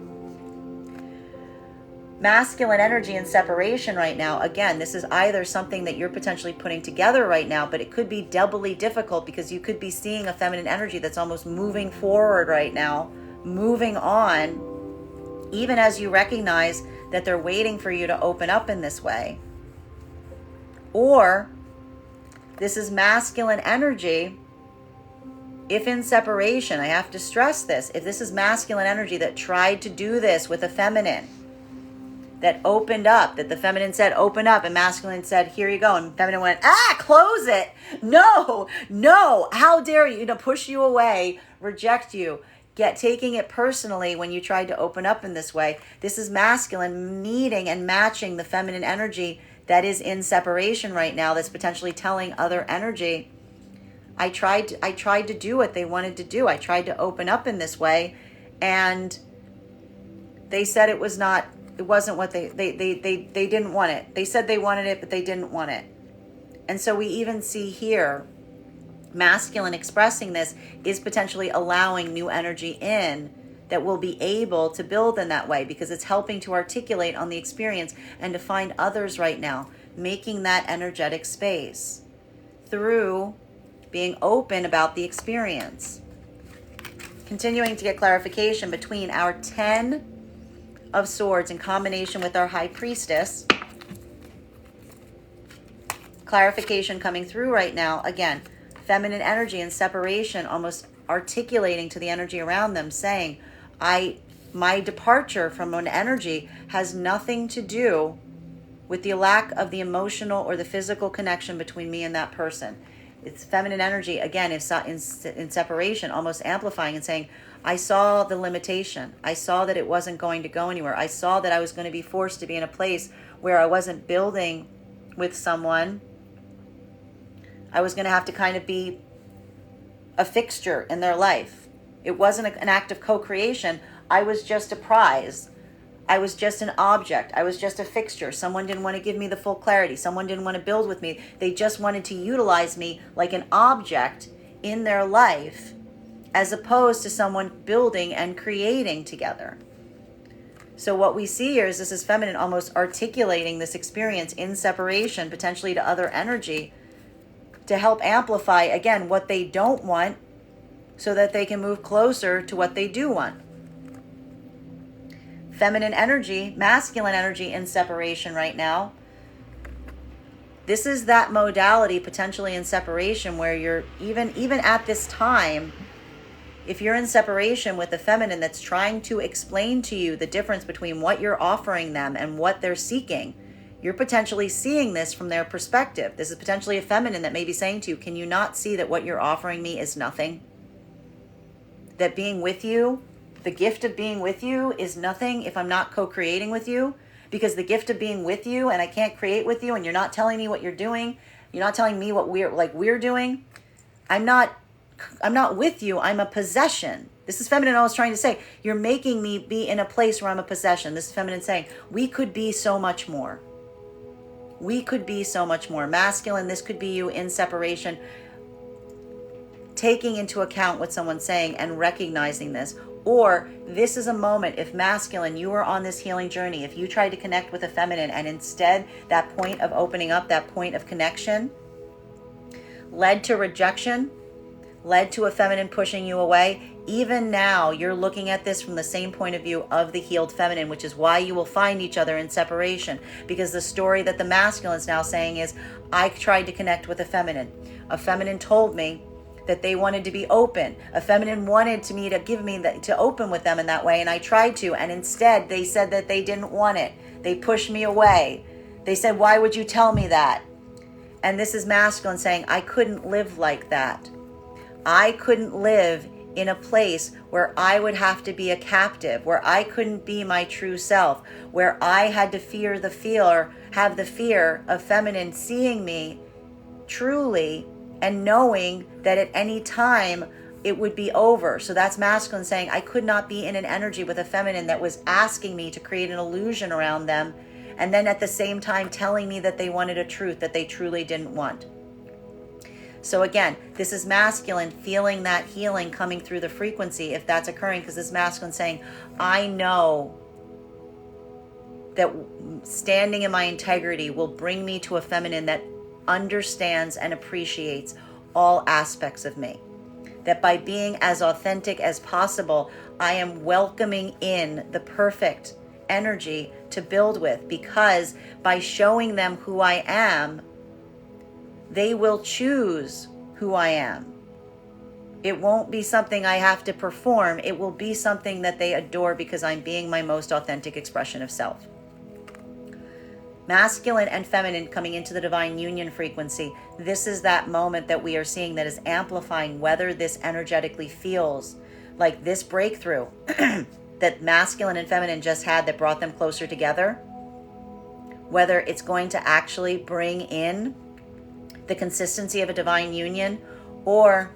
Masculine energy and separation right now, again, this is either something that you're potentially putting together right now, but it could be doubly difficult because you could be seeing a feminine energy that's almost moving forward right now, moving on, even as you recognize that they're waiting for you to open up in this way. Or this is masculine energy. If in separation, I have to stress this, if this is masculine energy that tried to do this with a feminine, that opened up, that the feminine said, open up, and masculine said, here you go, and feminine went, close it. No, how dare you, push you away, reject you, taking it personally when you tried to open up in this way. This is masculine meeting and matching the feminine energy that is in separation right now, that's potentially telling other energy, I tried to do what they wanted to do. I tried to open up in this way, and they said it wasn't what they didn't want it. They said they wanted it, but they didn't want it. And so we even see here, masculine expressing this is potentially allowing new energy in that will be able to build in that way, because it's helping to articulate on the experience and to find others right now, making that energetic space through being open about the experience. Continuing to get clarification between our 10 of Swords in combination with our High Priestess. Clarification coming through right now. Again, feminine energy and separation, almost articulating to the energy around them, saying, my departure from an energy has nothing to do with the lack of the emotional or the physical connection between me and that person. It's feminine energy, again, in separation, almost amplifying and saying, I saw the limitation. I saw that it wasn't going to go anywhere. I saw that I was going to be forced to be in a place where I wasn't building with someone. I was going to have to kind of be a fixture in their life. It wasn't an act of co-creation. I was just a prize. I was just an object. I was just a fixture. Someone didn't want to give me the full clarity. Someone didn't want to build with me. They just wanted to utilize me like an object in their life, as opposed to someone building and creating together. So what we see here is this is feminine almost articulating this experience in separation, potentially to other energy, to help amplify, again, what they don't want so that they can move closer to what they do want. Feminine energy, masculine energy in separation right now. This is that modality potentially in separation where you're even at this time, if you're in separation with the feminine that's trying to explain to you the difference between what you're offering them and what they're seeking, you're potentially seeing this from their perspective. This is potentially a feminine that may be saying to you, can you not see that what you're offering me is nothing? That being with you, the gift of being with you is nothing if I'm not co-creating with you, because the gift of being with you and I can't create with you and you're not telling me what you're doing, you're not telling me what we're doing. I'm not with you, I'm a possession. This is feminine always trying to say, you're making me be in a place where I'm a possession. This is feminine saying, we could be so much more. we could be so much more masculine. This could be you in separation, taking into account what someone's saying and recognizing this. Or this is a moment, if masculine, you are on this healing journey, if you tried to connect with a feminine and instead that point of opening up, that point of connection led to rejection, led to a feminine pushing you away, even now you're looking at this from the same point of view of the healed feminine, which is why you will find each other in separation. Because the story that the masculine is now saying is, I tried to connect with a feminine. A feminine told me that they wanted to be open. A feminine wanted to me to give me to open with them in that way, and I tried to, and instead they said that they didn't want it. They pushed me away. They said, why would you tell me that? And this is masculine saying, I couldn't live like that. I couldn't live in a place where I would have to be a captive, where I couldn't be my true self, where I had to have the fear of feminine seeing me truly and knowing that at any time it would be over. So that's masculine saying, I could not be in an energy with a feminine that was asking me to create an illusion around them, and then at the same time telling me that they wanted a truth that they truly didn't want. So again, this is masculine feeling that healing coming through the frequency if that's occurring, because this masculine saying, I know that standing in my integrity will bring me to a feminine that understands and appreciates all aspects of me. That by being as authentic as possible, I am welcoming in the perfect energy to build with, because by showing them who I am, they will choose who I am. It won't be something I have to perform. It will be something that they adore because I'm being my most authentic expression of self. Masculine and feminine coming into the divine union frequency. This is that moment that we are seeing that is amplifying whether this energetically feels like this breakthrough that masculine and feminine just had that brought them closer together, whether it's going to actually bring in the consistency of a divine union, or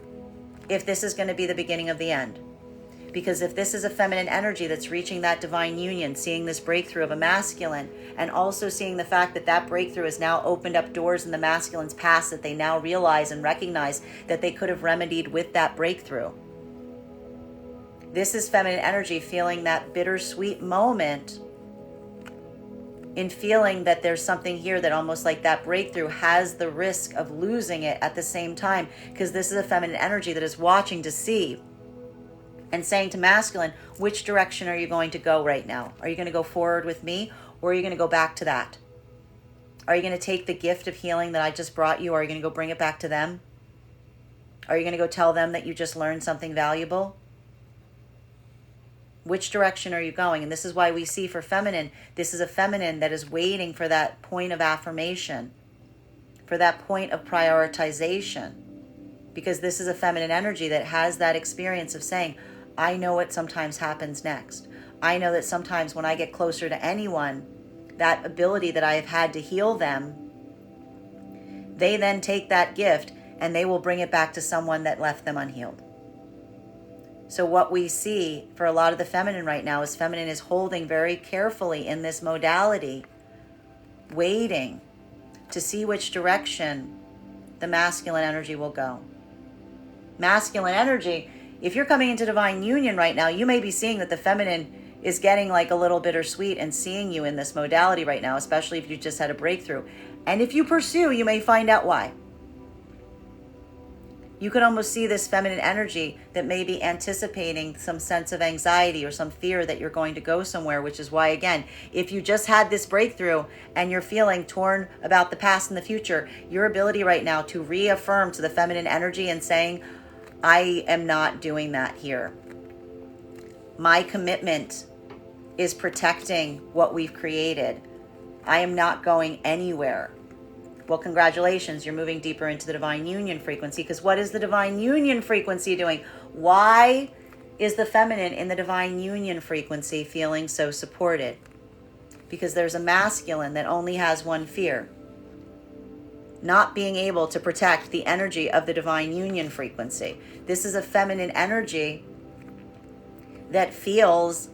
if this is going to be the beginning of the end. Because if this is a feminine energy that's reaching that divine union, seeing this breakthrough of a masculine, and also seeing the fact that that breakthrough has now opened up doors in the masculine's past that they now realize and recognize that they could have remedied with that breakthrough. This is feminine energy feeling that bittersweet moment in feeling that there's something here that almost like that breakthrough has the risk of losing it at the same time, because this is a feminine energy that is watching to see and saying to masculine, which direction are you going to go right now? Are you going to go forward with me, or are you going to go back to that? Are you going to take the gift of healing that I just brought you, or are you going to go bring it back to them? Are you going to go tell them that you just learned something valuable? Which direction are you going? And this is why we see for feminine, this is a feminine that is waiting for that point of affirmation, for that point of prioritization, because this is a feminine energy that has that experience of saying, I know what sometimes happens next. I know that sometimes when I get closer to anyone, that ability that I have had to heal them, they then take that gift and they will bring it back to someone that left them unhealed. So what we see for a lot of the feminine right now is feminine is holding very carefully in this modality, waiting to see which direction the masculine energy will go. Masculine energy, if you're coming into divine union right now, you may be seeing that the feminine is getting like a little bittersweet and seeing you in this modality right now, especially if you just had a breakthrough. And if you pursue, you may find out why. You could almost see this feminine energy that may be anticipating some sense of anxiety or some fear that you're going to go somewhere, which is why, again, if you just had this breakthrough and you're feeling torn about the past and the future, your ability right now to reaffirm to the feminine energy and saying, I am not doing that here. My commitment is protecting what we've created. I am not going anywhere. Well, congratulations, you're moving deeper into the divine union frequency, because what is the divine union frequency doing? Why is the feminine in the divine union frequency feeling so supported? Because there's a masculine that only has one fear: not being able to protect the energy of the divine union frequency. This is a feminine energy that feels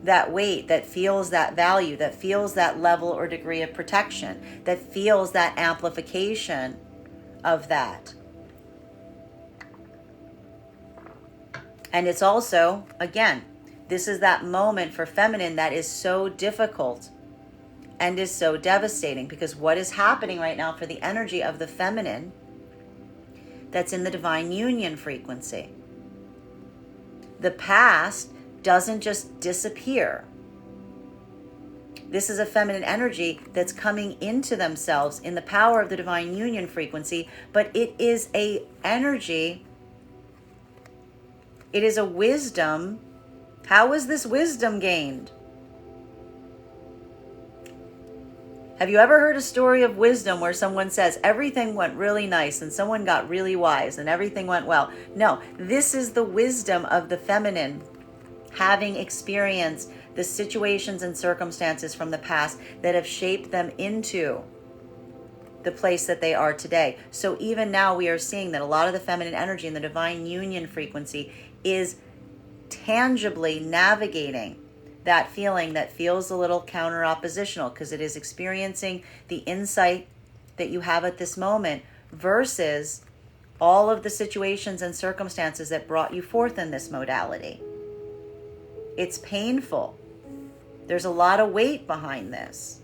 that weight, that feels that value, that feels that level or degree of protection, that feels that amplification of that. And it's also, again, this is that moment for feminine that is so difficult and is so devastating, because what is happening right now for the energy of the feminine that's in the divine union frequency? The past doesn't just disappear. This is a feminine energy that's coming into themselves in the power of the divine union frequency, but it is a energy, it is a wisdom. How is this wisdom gained? Have you ever heard a story of wisdom where someone says everything went really nice and someone got really wise and everything went well? No, this is the wisdom of the feminine, having experienced the situations and circumstances from the past that have shaped them into the place that they are today. So even now we are seeing that a lot of the feminine energy in the divine union frequency is tangibly navigating that feeling that feels a little counter oppositional, because it is experiencing the insight that you have at this moment versus all of the situations and circumstances that brought you forth in this modality. It's painful. There's a lot of weight behind this.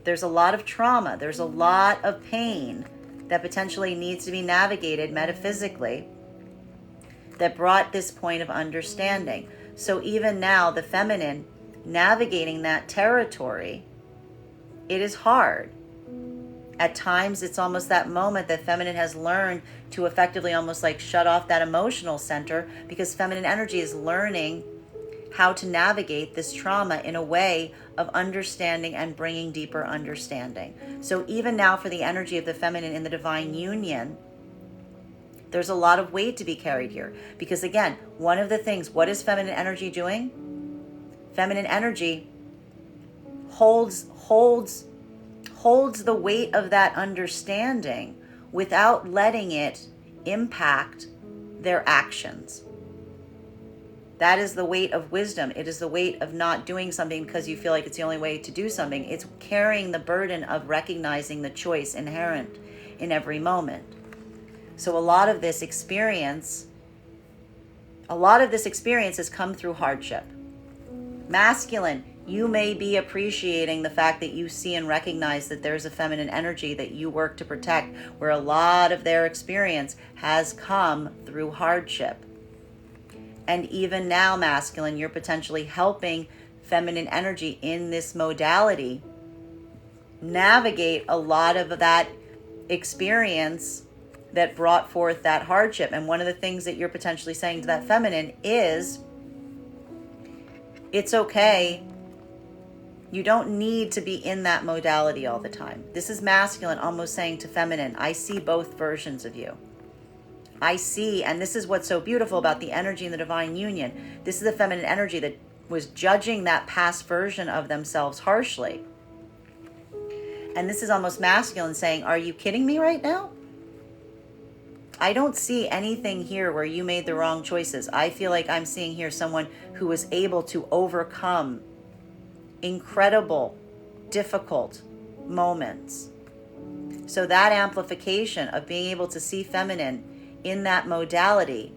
There's a lot of trauma. There's a lot of pain that potentially needs to be navigated metaphysically that brought this point of understanding. So even now, the feminine navigating that territory, it is hard. At times, it's almost that moment that feminine has learned to effectively almost like shut off that emotional center, because feminine energy is learning how to navigate this trauma in a way of understanding and bringing deeper understanding. So even now, for the energy of the feminine in the divine union, there's a lot of weight to be carried here. Because again, one of the things, what is feminine energy doing? Feminine energy holds the weight of that understanding without letting it impact their actions. That is the weight of wisdom. It is the weight of not doing something because you feel like it's the only way to do something. It's carrying the burden of recognizing the choice inherent in every moment. So a lot of this experience has come through hardship. Masculine, you may be appreciating the fact that you see and recognize that there's a feminine energy that you work to protect, where a lot of their experience has come through hardship. And even now, masculine, you're potentially helping feminine energy in this modality navigate a lot of that experience that brought forth that hardship. And one of the things that you're potentially saying to that feminine is, it's okay. You don't need to be in that modality all the time. This is masculine almost saying to feminine, I see both versions of you. I see, and this is what's so beautiful about the energy in the divine union. This is the feminine energy that was judging that past version of themselves harshly. And this is almost masculine saying, are you kidding me right now? I don't see anything here where you made the wrong choices. I feel like I'm seeing here someone who was able to overcome incredible, difficult moments. So that amplification of being able to see feminine in that modality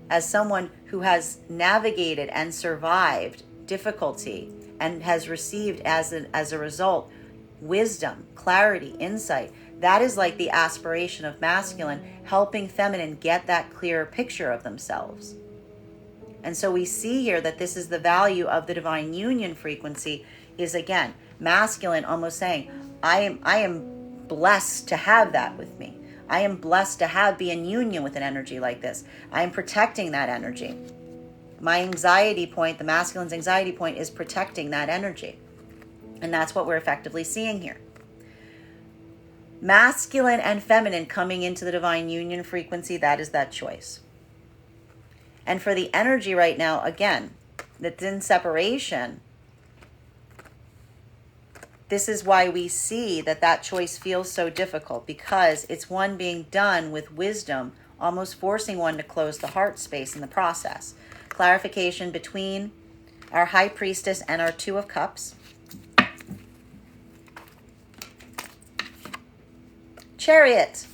as someone who has navigated and survived difficulty and has received as a result wisdom, clarity, insight, that is like the aspiration of masculine, helping feminine get that clearer picture of themselves. And so we see here that this is the value of the divine union frequency, is again, masculine almost saying, I am blessed to have that with me. I am blessed to be in union with an energy like this. I am protecting that energy. My anxiety point, the masculine's anxiety point, is protecting that energy. And that's what we're effectively seeing here. Masculine and feminine coming into the divine union frequency, that is that choice. And for the energy right now, again, that's in separation, this is why we see that choice feels so difficult, because it's one being done with wisdom, almost forcing one to close the heart space in the process. Clarification between our High Priestess, and our Two of Cups. Chariot.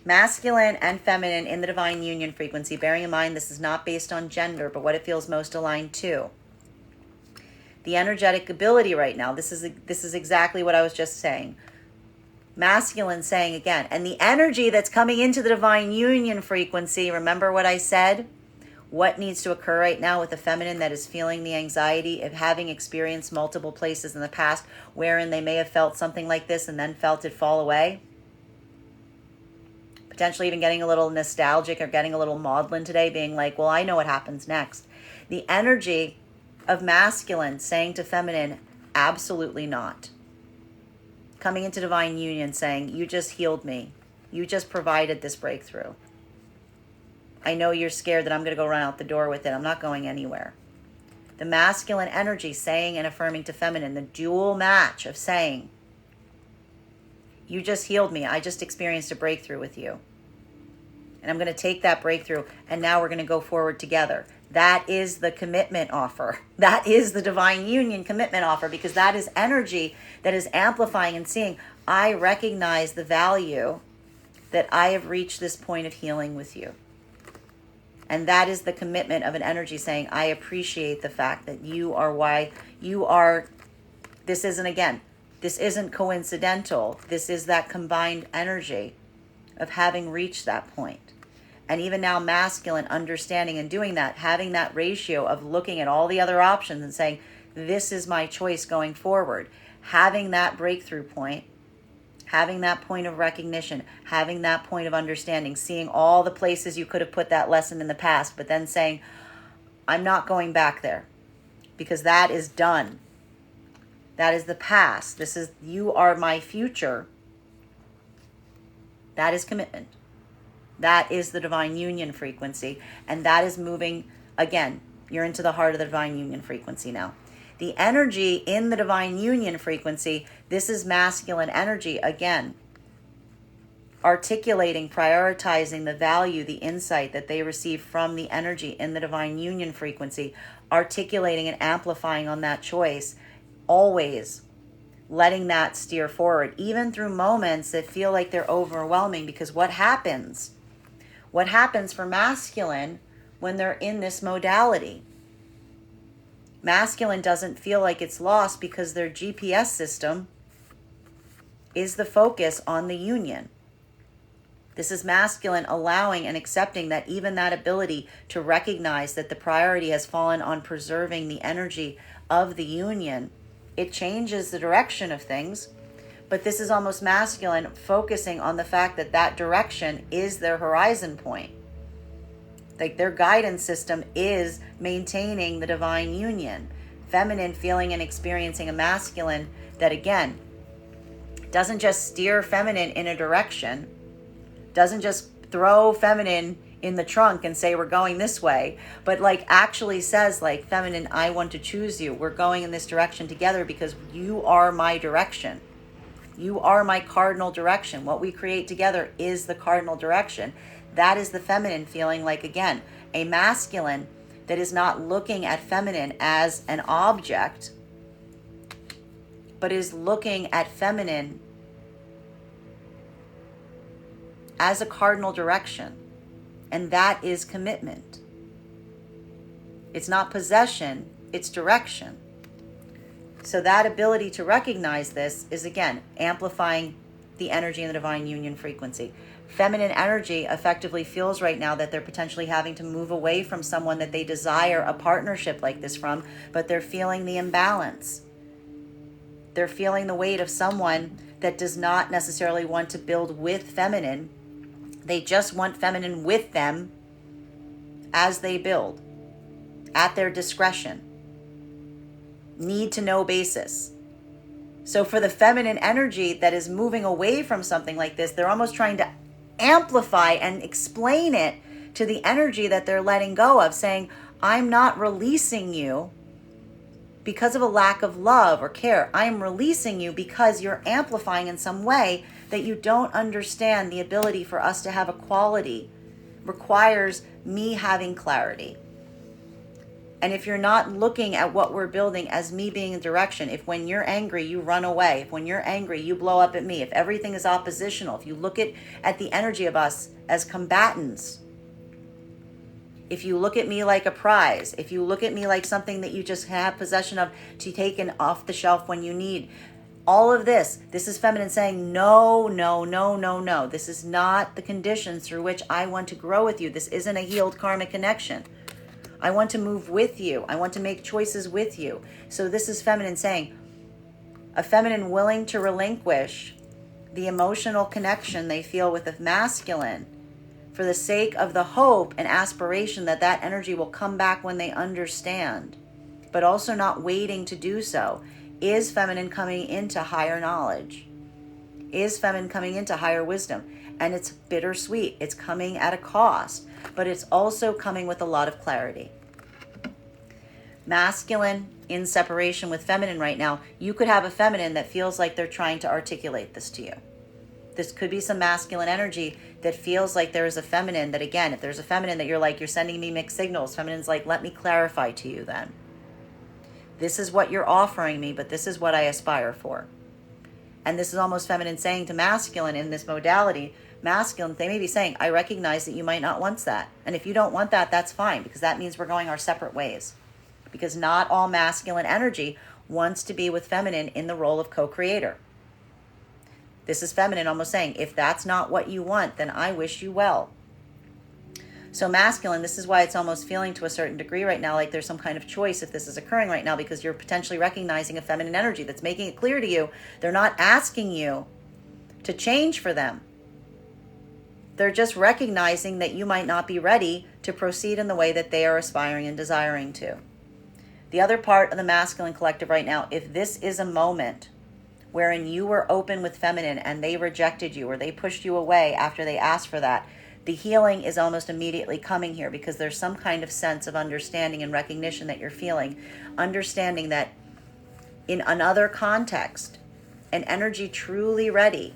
Masculine and feminine in the divine union frequency. Bearing in mind this is not based on gender, but what it feels most aligned to. The energetic ability right now, this is exactly what I was just saying. Masculine saying again, and the energy that's coming into the divine union frequency, remember what I said? What needs to occur right now with the feminine that is feeling the anxiety of having experienced multiple places in the past wherein they may have felt something like this and then felt it fall away? Potentially even getting a little nostalgic or getting a little maudlin today, being like, well, I know what happens next. The energy of masculine saying to feminine, absolutely not. Coming into divine union saying, you just healed me. You just provided this breakthrough. I know you're scared that I'm going to go run out the door with it. I'm not going anywhere. The masculine energy saying and affirming to feminine, the dual match of saying, you just healed me. I just experienced a breakthrough with you. And I'm going to take that breakthrough and now we're going to go forward together. That is the commitment offer. That is the divine union commitment offer, because that is energy that is amplifying and seeing, I recognize the value that I have reached this point of healing with you. And that is the commitment of an energy saying, I appreciate the fact that you are why you are. This isn't coincidental. This is that combined energy of having reached that point. And even now, masculine understanding and doing that, having that ratio of looking at all the other options and saying, this is my choice going forward. Having that breakthrough point, having that point of recognition, having that point of understanding, seeing all the places you could have put that lesson in the past, but then saying, I'm not going back there because that is done. That is the past. You are my future. That is commitment. That is the divine union frequency. And that is moving, again, you're into the heart of the divine union frequency now. The energy in the divine union frequency, this is masculine energy, again, articulating, prioritizing the value, the insight that they receive from the energy in the divine union frequency, articulating and amplifying on that choice, always letting that steer forward, even through moments that feel like they're overwhelming. Because what happens for masculine when they're in this modality? Masculine doesn't feel like it's lost because their GPS system is the focus on the union. This is masculine allowing and accepting that even that ability to recognize that the priority has fallen on preserving the energy of the union. It changes the direction of things, but this is almost masculine focusing on the fact that that direction is their horizon point. Like their guidance system is maintaining the divine union. Feminine feeling and experiencing a masculine that, again, doesn't just steer feminine in a direction, doesn't just throw feminine in the trunk and say we're going this way, but like actually says like, feminine, I want to choose you. We're going in this direction together because you are my direction. You are my cardinal direction. What we create together is the cardinal direction. That is the feminine feeling like, again, a masculine that is not looking at feminine as an object, but is looking at feminine as a cardinal direction. And that is commitment. It's not possession, it's direction. So that ability to recognize this is, again, amplifying the energy in the divine union frequency. Feminine energy effectively feels right now that they're potentially having to move away from someone that they desire a partnership like this from, but they're feeling the imbalance. They're feeling the weight of someone that does not necessarily want to build with feminine. They just want feminine with them as they build, at their discretion, need to know basis. So for the feminine energy that is moving away from something like this, they're almost trying to amplify and explain it to the energy that they're letting go of, saying, I'm not releasing you because of a lack of love or care. I am releasing you because you're amplifying in some way that you don't understand. The ability for us to have equality requires me having clarity. And if you're not looking at what we're building as me being in direction, if when you're angry, you run away, if when you're angry, you blow up at me, if everything is oppositional, if you look at the energy of us as combatants, if you look at me like a prize, if you look at me like something that you just have possession of to take off the shelf when you need, all of this is feminine saying, no, no, no, no, no. This is not the conditions through which I want to grow with you. This isn't a healed karmic connection. I want to move with you. I want to make choices with you. So this is feminine saying, a feminine willing to relinquish the emotional connection they feel with the masculine for the sake of the hope and aspiration that that energy will come back when they understand, but also not waiting to do so. Is feminine coming into higher knowledge? Is feminine coming into higher wisdom? And it's bittersweet. It's coming at a cost, but it's also coming with a lot of clarity. Masculine in separation with feminine right now, you could have a feminine that feels like they're trying to articulate this to you. This could be some masculine energy that feels like there is a feminine that, again, if there's a feminine that you're like, you're sending me mixed signals, feminine's like, let me clarify to you then. This is what you're offering me, but this is what I aspire for. And this is almost feminine saying to masculine in this modality, masculine, they may be saying, I recognize that you might not want that. And if you don't want that, that's fine, because that means we're going our separate ways. Because not all masculine energy wants to be with feminine in the role of co-creator. This is feminine almost saying, if that's not what you want, then I wish you well. So masculine, this is why it's almost feeling to a certain degree right now like there's some kind of choice if this is occurring right now, because you're potentially recognizing a feminine energy that's making it clear to you they're not asking you to change for them. They're just recognizing that you might not be ready to proceed in the way that they are aspiring and desiring to. The other part of the masculine collective right now, if this is a moment wherein you were open with feminine and they rejected you or they pushed you away after they asked for that, the healing is almost immediately coming here, because there's some kind of sense of understanding and recognition that you're feeling. Understanding that in another context, an energy truly ready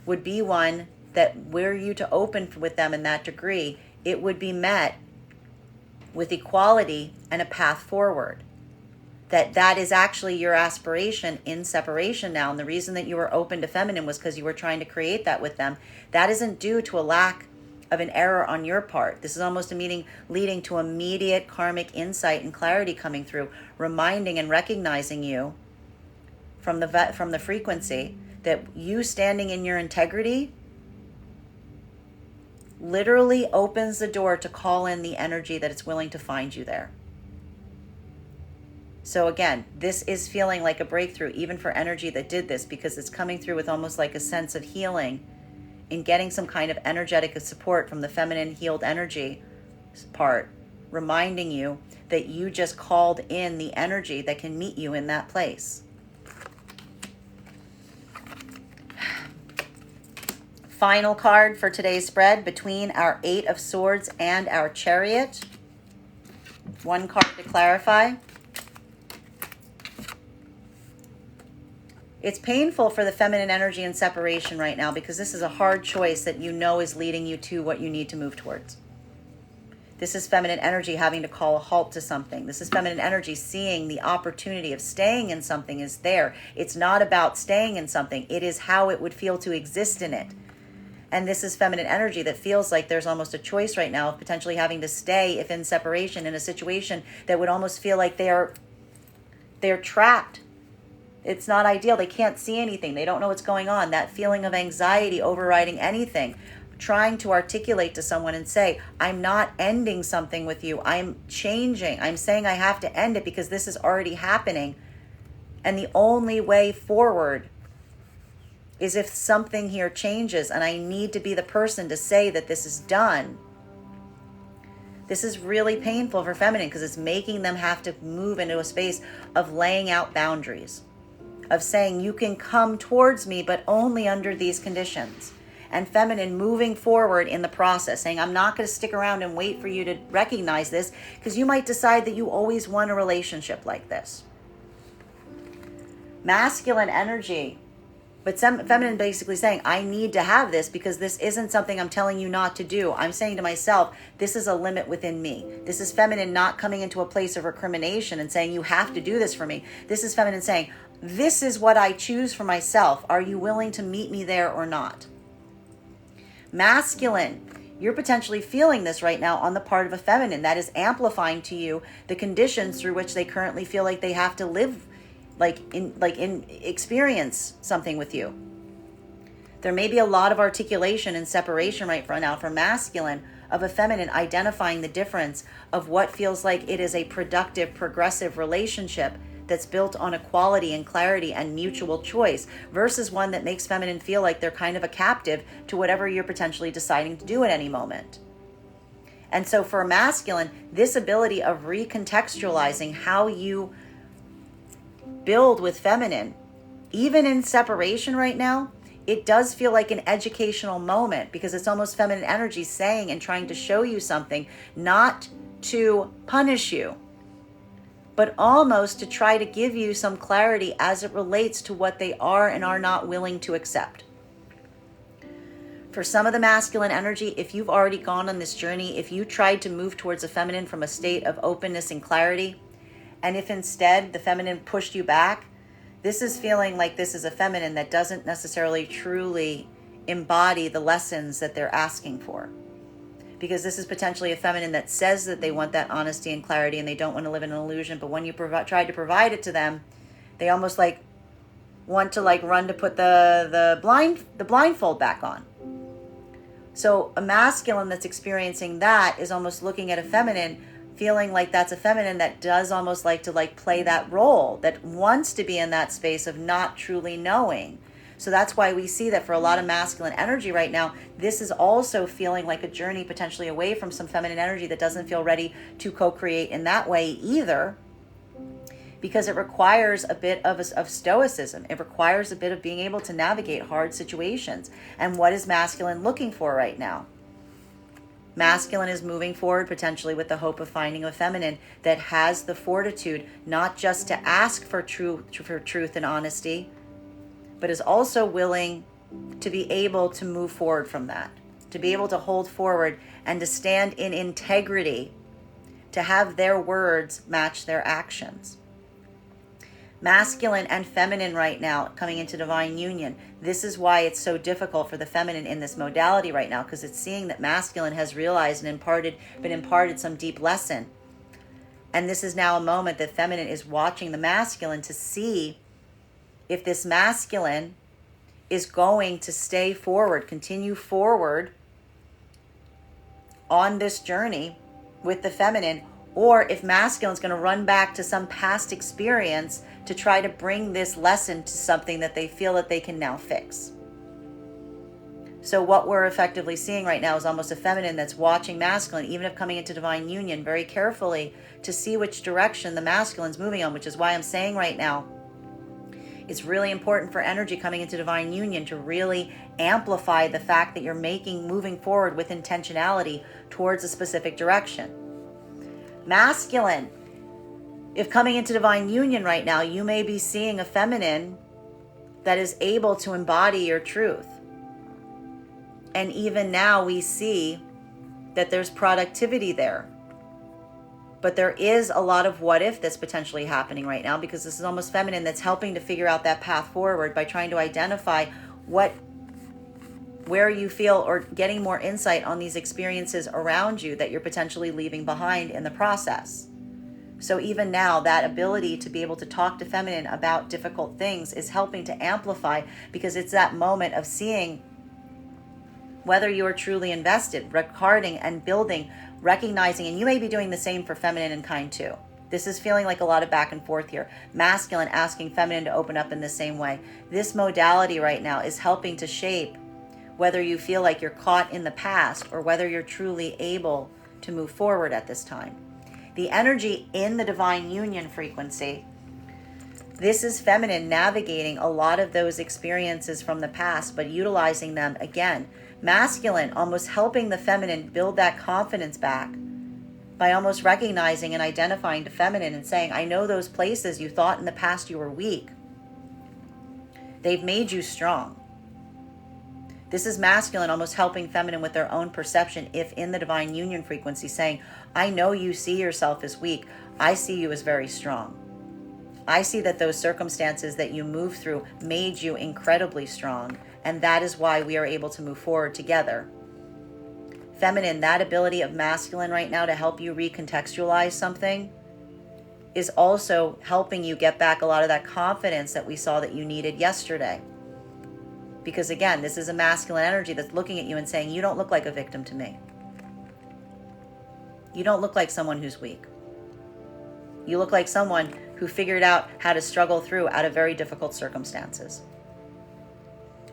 would be one that were you to open with them in that degree, it would be met with equality and a path forward. That is actually your aspiration in separation now. And the reason that you were open to feminine was because you were trying to create that with them. That isn't due to a lack of an error on your part. This is almost a meeting leading to immediate karmic insight and clarity coming through, reminding and recognizing you from the frequency that you standing in your integrity literally opens the door to call in the energy that it's willing to find you there. So again, this is feeling like a breakthrough, even for energy that did this, because it's coming through with almost like a sense of healing in getting some kind of energetic support from the feminine healed energy part, reminding you that you just called in the energy that can meet you in that place. Final card for today's spread between our Eight of Swords and our Chariot. One card to clarify. It's painful for the feminine energy in separation right now, because this is a hard choice that you know is leading you to what you need to move towards. This is feminine energy having to call a halt to something. This is feminine energy seeing the opportunity of staying in something is there. It's not about staying in something. It is how it would feel to exist in it. And this is feminine energy that feels like there's almost a choice right now of potentially having to stay, if in separation, in a situation that would almost feel like they're trapped. It's not ideal. They can't see anything. They don't know what's going on. That feeling of anxiety overriding anything. Trying to articulate to someone and say, I'm not ending something with you. I'm changing. I'm saying I have to end it because this is already happening. And the only way forward is if something here changes, and I need to be the person to say that this is done. This is really painful for feminine, because it's making them have to move into a space of laying out boundaries, of saying you can come towards me, but only under these conditions. And feminine moving forward in the process, saying, I'm not going to stick around and wait for you to recognize this, because you might decide that you always want a relationship like this. Masculine energy But some feminine basically saying, I need to have this because this isn't something I'm telling you not to do. I'm saying to myself, this is a limit within me. This is feminine not coming into a place of recrimination and saying, you have to do this for me. This is feminine saying, this is what I choose for myself. Are you willing to meet me there or not? Masculine, you're potentially feeling this right now on the part of a feminine that is amplifying to you the conditions through which they currently feel like they have to live, experience something with you. There may be a lot of articulation and separation right now for masculine of a feminine identifying the difference of what feels like it is a productive, progressive relationship that's built on equality and clarity and mutual choice versus one that makes feminine feel like they're kind of a captive to whatever you're potentially deciding to do at any moment. And so for masculine, this ability of recontextualizing how you build with feminine, even in separation right now, it does feel like an educational moment because it's almost feminine energy saying and trying to show you something, not to punish you, but almost to try to give you some clarity as it relates to what they are and are not willing to accept. For some of the masculine energy, if you've already gone on this journey, if you tried to move towards a feminine from a state of openness and clarity, and if instead the feminine pushed you back, this is feeling like this is a feminine that doesn't necessarily truly embody the lessons that they're asking for. Because this is potentially a feminine that says that they want that honesty and clarity and they don't want to live in an illusion, but when you try to provide it to them, they almost want to run to put the blindfold back on. So a masculine that's experiencing that is almost looking at a feminine, feeling like that's a feminine that does almost like to play that role, that wants to be in that space of not truly knowing. So that's why we see that for a lot of masculine energy right now, this is also feeling like a journey potentially away from some feminine energy that doesn't feel ready to co-create in that way either, because it requires a bit of stoicism. It requires a bit of being able to navigate hard situations. And what is masculine looking for right now? Masculine is moving forward potentially with the hope of finding a feminine that has the fortitude not just to ask for truth and honesty, but is also willing to be able to move forward from that, to be able to hold forward and to stand in integrity, to have their words match their actions. Masculine and feminine right now coming into divine union. This is why it's so difficult for the feminine in this modality right now, because it's seeing that masculine has realized and been imparted some deep lesson. And this is now a moment that feminine is watching the masculine to see if this masculine is going to stay forward, continue forward on this journey with the feminine, or if masculine is going to run back to some past experience to try to bring this lesson to something that they feel that they can now fix. So what we're effectively seeing right now is almost a feminine that's watching masculine, even if coming into divine union, very carefully to see which direction the masculine's moving on, which is why I'm saying right now, it's really important for energy coming into divine union to really amplify the fact that you're moving forward with intentionality towards a specific direction. Masculine, if coming into divine union right now, you may be seeing a feminine that is able to embody your truth. And even now we see that there's productivity there. But there is a lot of what if that's potentially happening right now, because this is almost feminine that's helping to figure out that path forward by trying to identify where you feel, or getting more insight on these experiences around you that you're potentially leaving behind in the process. So even now, that ability to be able to talk to feminine about difficult things is helping to amplify, because it's that moment of seeing whether you are truly invested, recording and building, recognizing, and you may be doing the same for feminine and kind too. This is feeling like a lot of back and forth here. Masculine asking feminine to open up in the same way. This modality right now is helping to shape whether you feel like you're caught in the past or whether you're truly able to move forward at this time. The energy in the divine union frequency, this is feminine navigating a lot of those experiences from the past, but utilizing them again. Masculine almost helping the feminine build that confidence back by almost recognizing and identifying the feminine and saying, I know those places you thought in the past you were weak. They've made you strong. This is masculine almost helping feminine with their own perception, if in the divine union frequency, saying, I know you see yourself as weak. I see you as very strong. I see that those circumstances that you moved through made you incredibly strong, and that is why we are able to move forward together. Feminine, that ability of masculine right now to help you recontextualize something is also helping you get back a lot of that confidence that we saw that you needed yesterday. Because again, this is a masculine energy that's looking at you and saying, you don't look like a victim to me. You don't look like someone who's weak. You look like someone who figured out how to struggle through out of very difficult circumstances.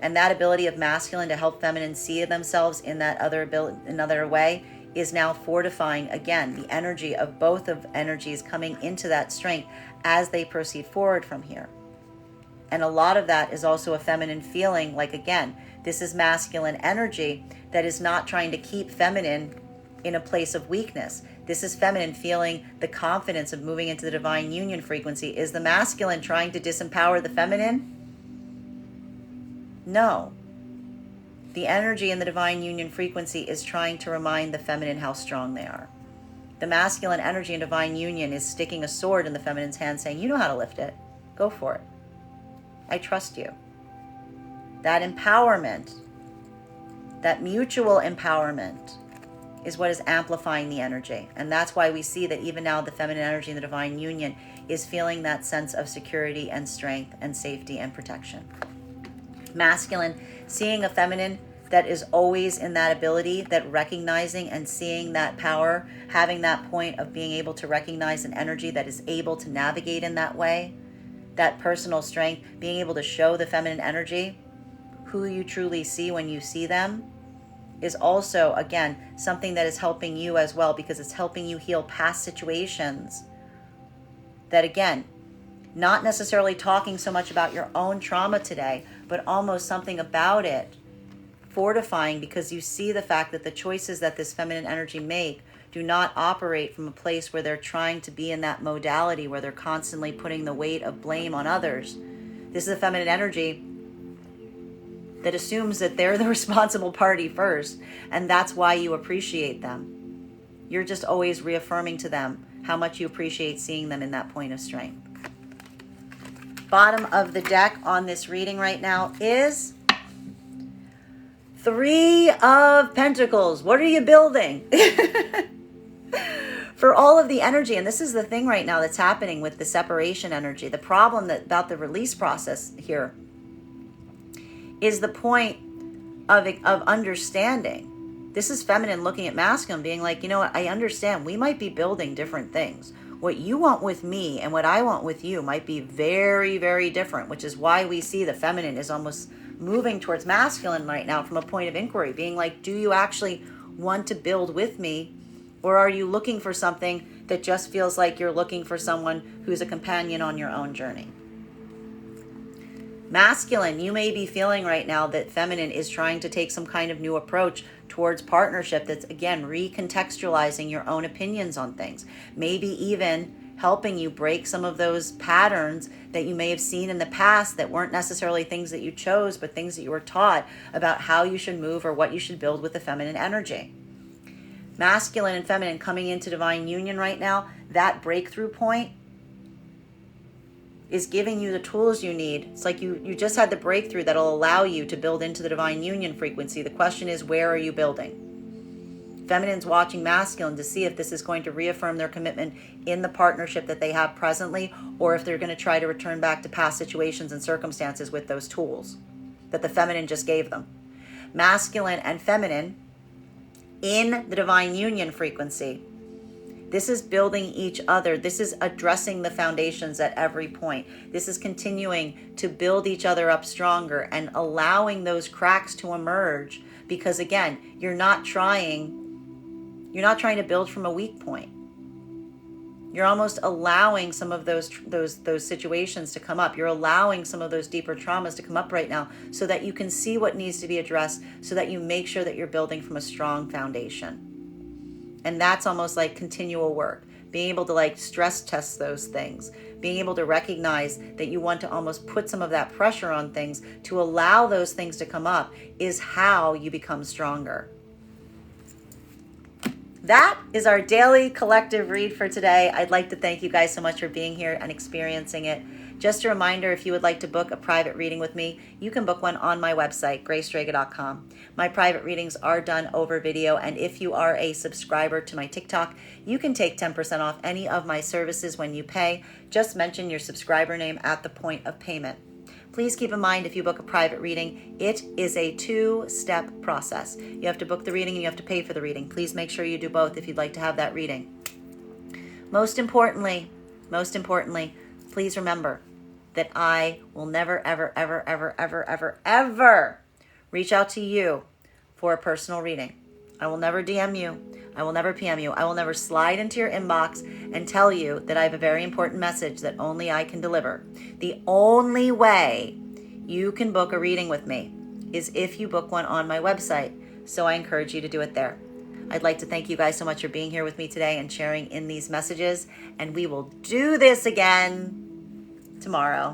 And that ability of masculine to help feminine see themselves in that another way is now fortifying, again, the energy of both of energies coming into that strength as they proceed forward from here. And a lot of that is also a feminine feeling like, again, this is masculine energy that is not trying to keep feminine in a place of weakness. This is feminine feeling the confidence of moving into the divine union frequency. Is the masculine trying to disempower the feminine? No. The energy in the divine union frequency is trying to remind the feminine how strong they are. The masculine energy in divine union is sticking a sword in the feminine's hand saying, you know how to lift it. Go for it. I trust you. That empowerment, that mutual empowerment is what is amplifying the energy. And that's why we see that even now the feminine energy in the divine union is feeling that sense of security and strength and safety and protection. Masculine, seeing a feminine that is always in that ability, that recognizing and seeing that power, having that point of being able to recognize an energy that is able to navigate in that way, that personal strength, being able to show the feminine energy, who you truly see when you see them, is also, again, something that is helping you as well, because it's helping you heal past situations that, again, not necessarily talking so much about your own trauma today, but almost something about it fortifying, because you see the fact that the choices that this feminine energy make do not operate from a place where they're trying to be in that modality where they're constantly putting the weight of blame on others. This is a feminine energy that assumes that they're the responsible party first, and that's why you appreciate them. You're just always reaffirming to them how much you appreciate seeing them in that point of strength. Bottom of the deck on this reading right now is 3 of Pentacles. What are you building? For all of the energy, and this is the thing right now that's happening with the separation energy. The problem about the release process here is the point of understanding. This is feminine looking at masculine, being like, you know what, I understand we might be building different things. What you want with me and what I want with you might be very, very different, which is why we see the feminine is almost moving towards masculine right now from a point of inquiry, being like, do you actually want to build with me? Or are you looking for something that just feels like you're looking for someone who's a companion on your own journey? Masculine, you may be feeling right now that feminine is trying to take some kind of new approach towards partnership that's, again, recontextualizing your own opinions on things. Maybe even helping you break some of those patterns that you may have seen in the past that weren't necessarily things that you chose, but things that you were taught about how you should move or what you should build with the feminine energy. Masculine and feminine coming into divine union right now, that breakthrough point is giving you the tools you need. It's like you just had the breakthrough that'll allow you to build into the divine union frequency. The question is, where are you building? Feminine's watching masculine to see if this is going to reaffirm their commitment in the partnership that they have presently, or if they're going to try to return back to past situations and circumstances with those tools that the feminine just gave them. Masculine and feminine in the divine union frequency. This is building each other. This is addressing the foundations at every point. This is continuing to build each other up stronger and allowing those cracks to emerge, because again, you're not trying to build from a weak point. You're almost allowing some of those situations to come up. You're allowing some of those deeper traumas to come up right now so that you can see what needs to be addressed, so that you make sure that you're building from a strong foundation. And that's almost like continual work, being able to like stress test those things, being able to recognize that you want to almost put some of that pressure on things to allow those things to come up is how you become stronger. That is our daily collective read for today. I'd like to thank you guys so much for being here and experiencing it. Just a reminder, if you would like to book a private reading with me, you can book one on my website, graystrega.com. My private readings are done over video, and if you are a subscriber to my TikTok, you can take 10% off any of my services when you pay. Just mention your subscriber name at the point of payment. Please keep in mind, if you book a private reading, it is a 2-step process. You have to book the reading and you have to pay for the reading. Please make sure you do both if you'd like to have that reading. Most importantly, please remember that I will never, ever, ever, ever, ever, ever, ever reach out to you for a personal reading. I will never DM you. I will never PM you. I will never slide into your inbox and tell you that I have a very important message that only I can deliver. The only way you can book a reading with me is if you book one on my website. So I encourage you to do it there. I'd like to thank you guys so much for being here with me today and sharing in these messages. And we will do this again tomorrow.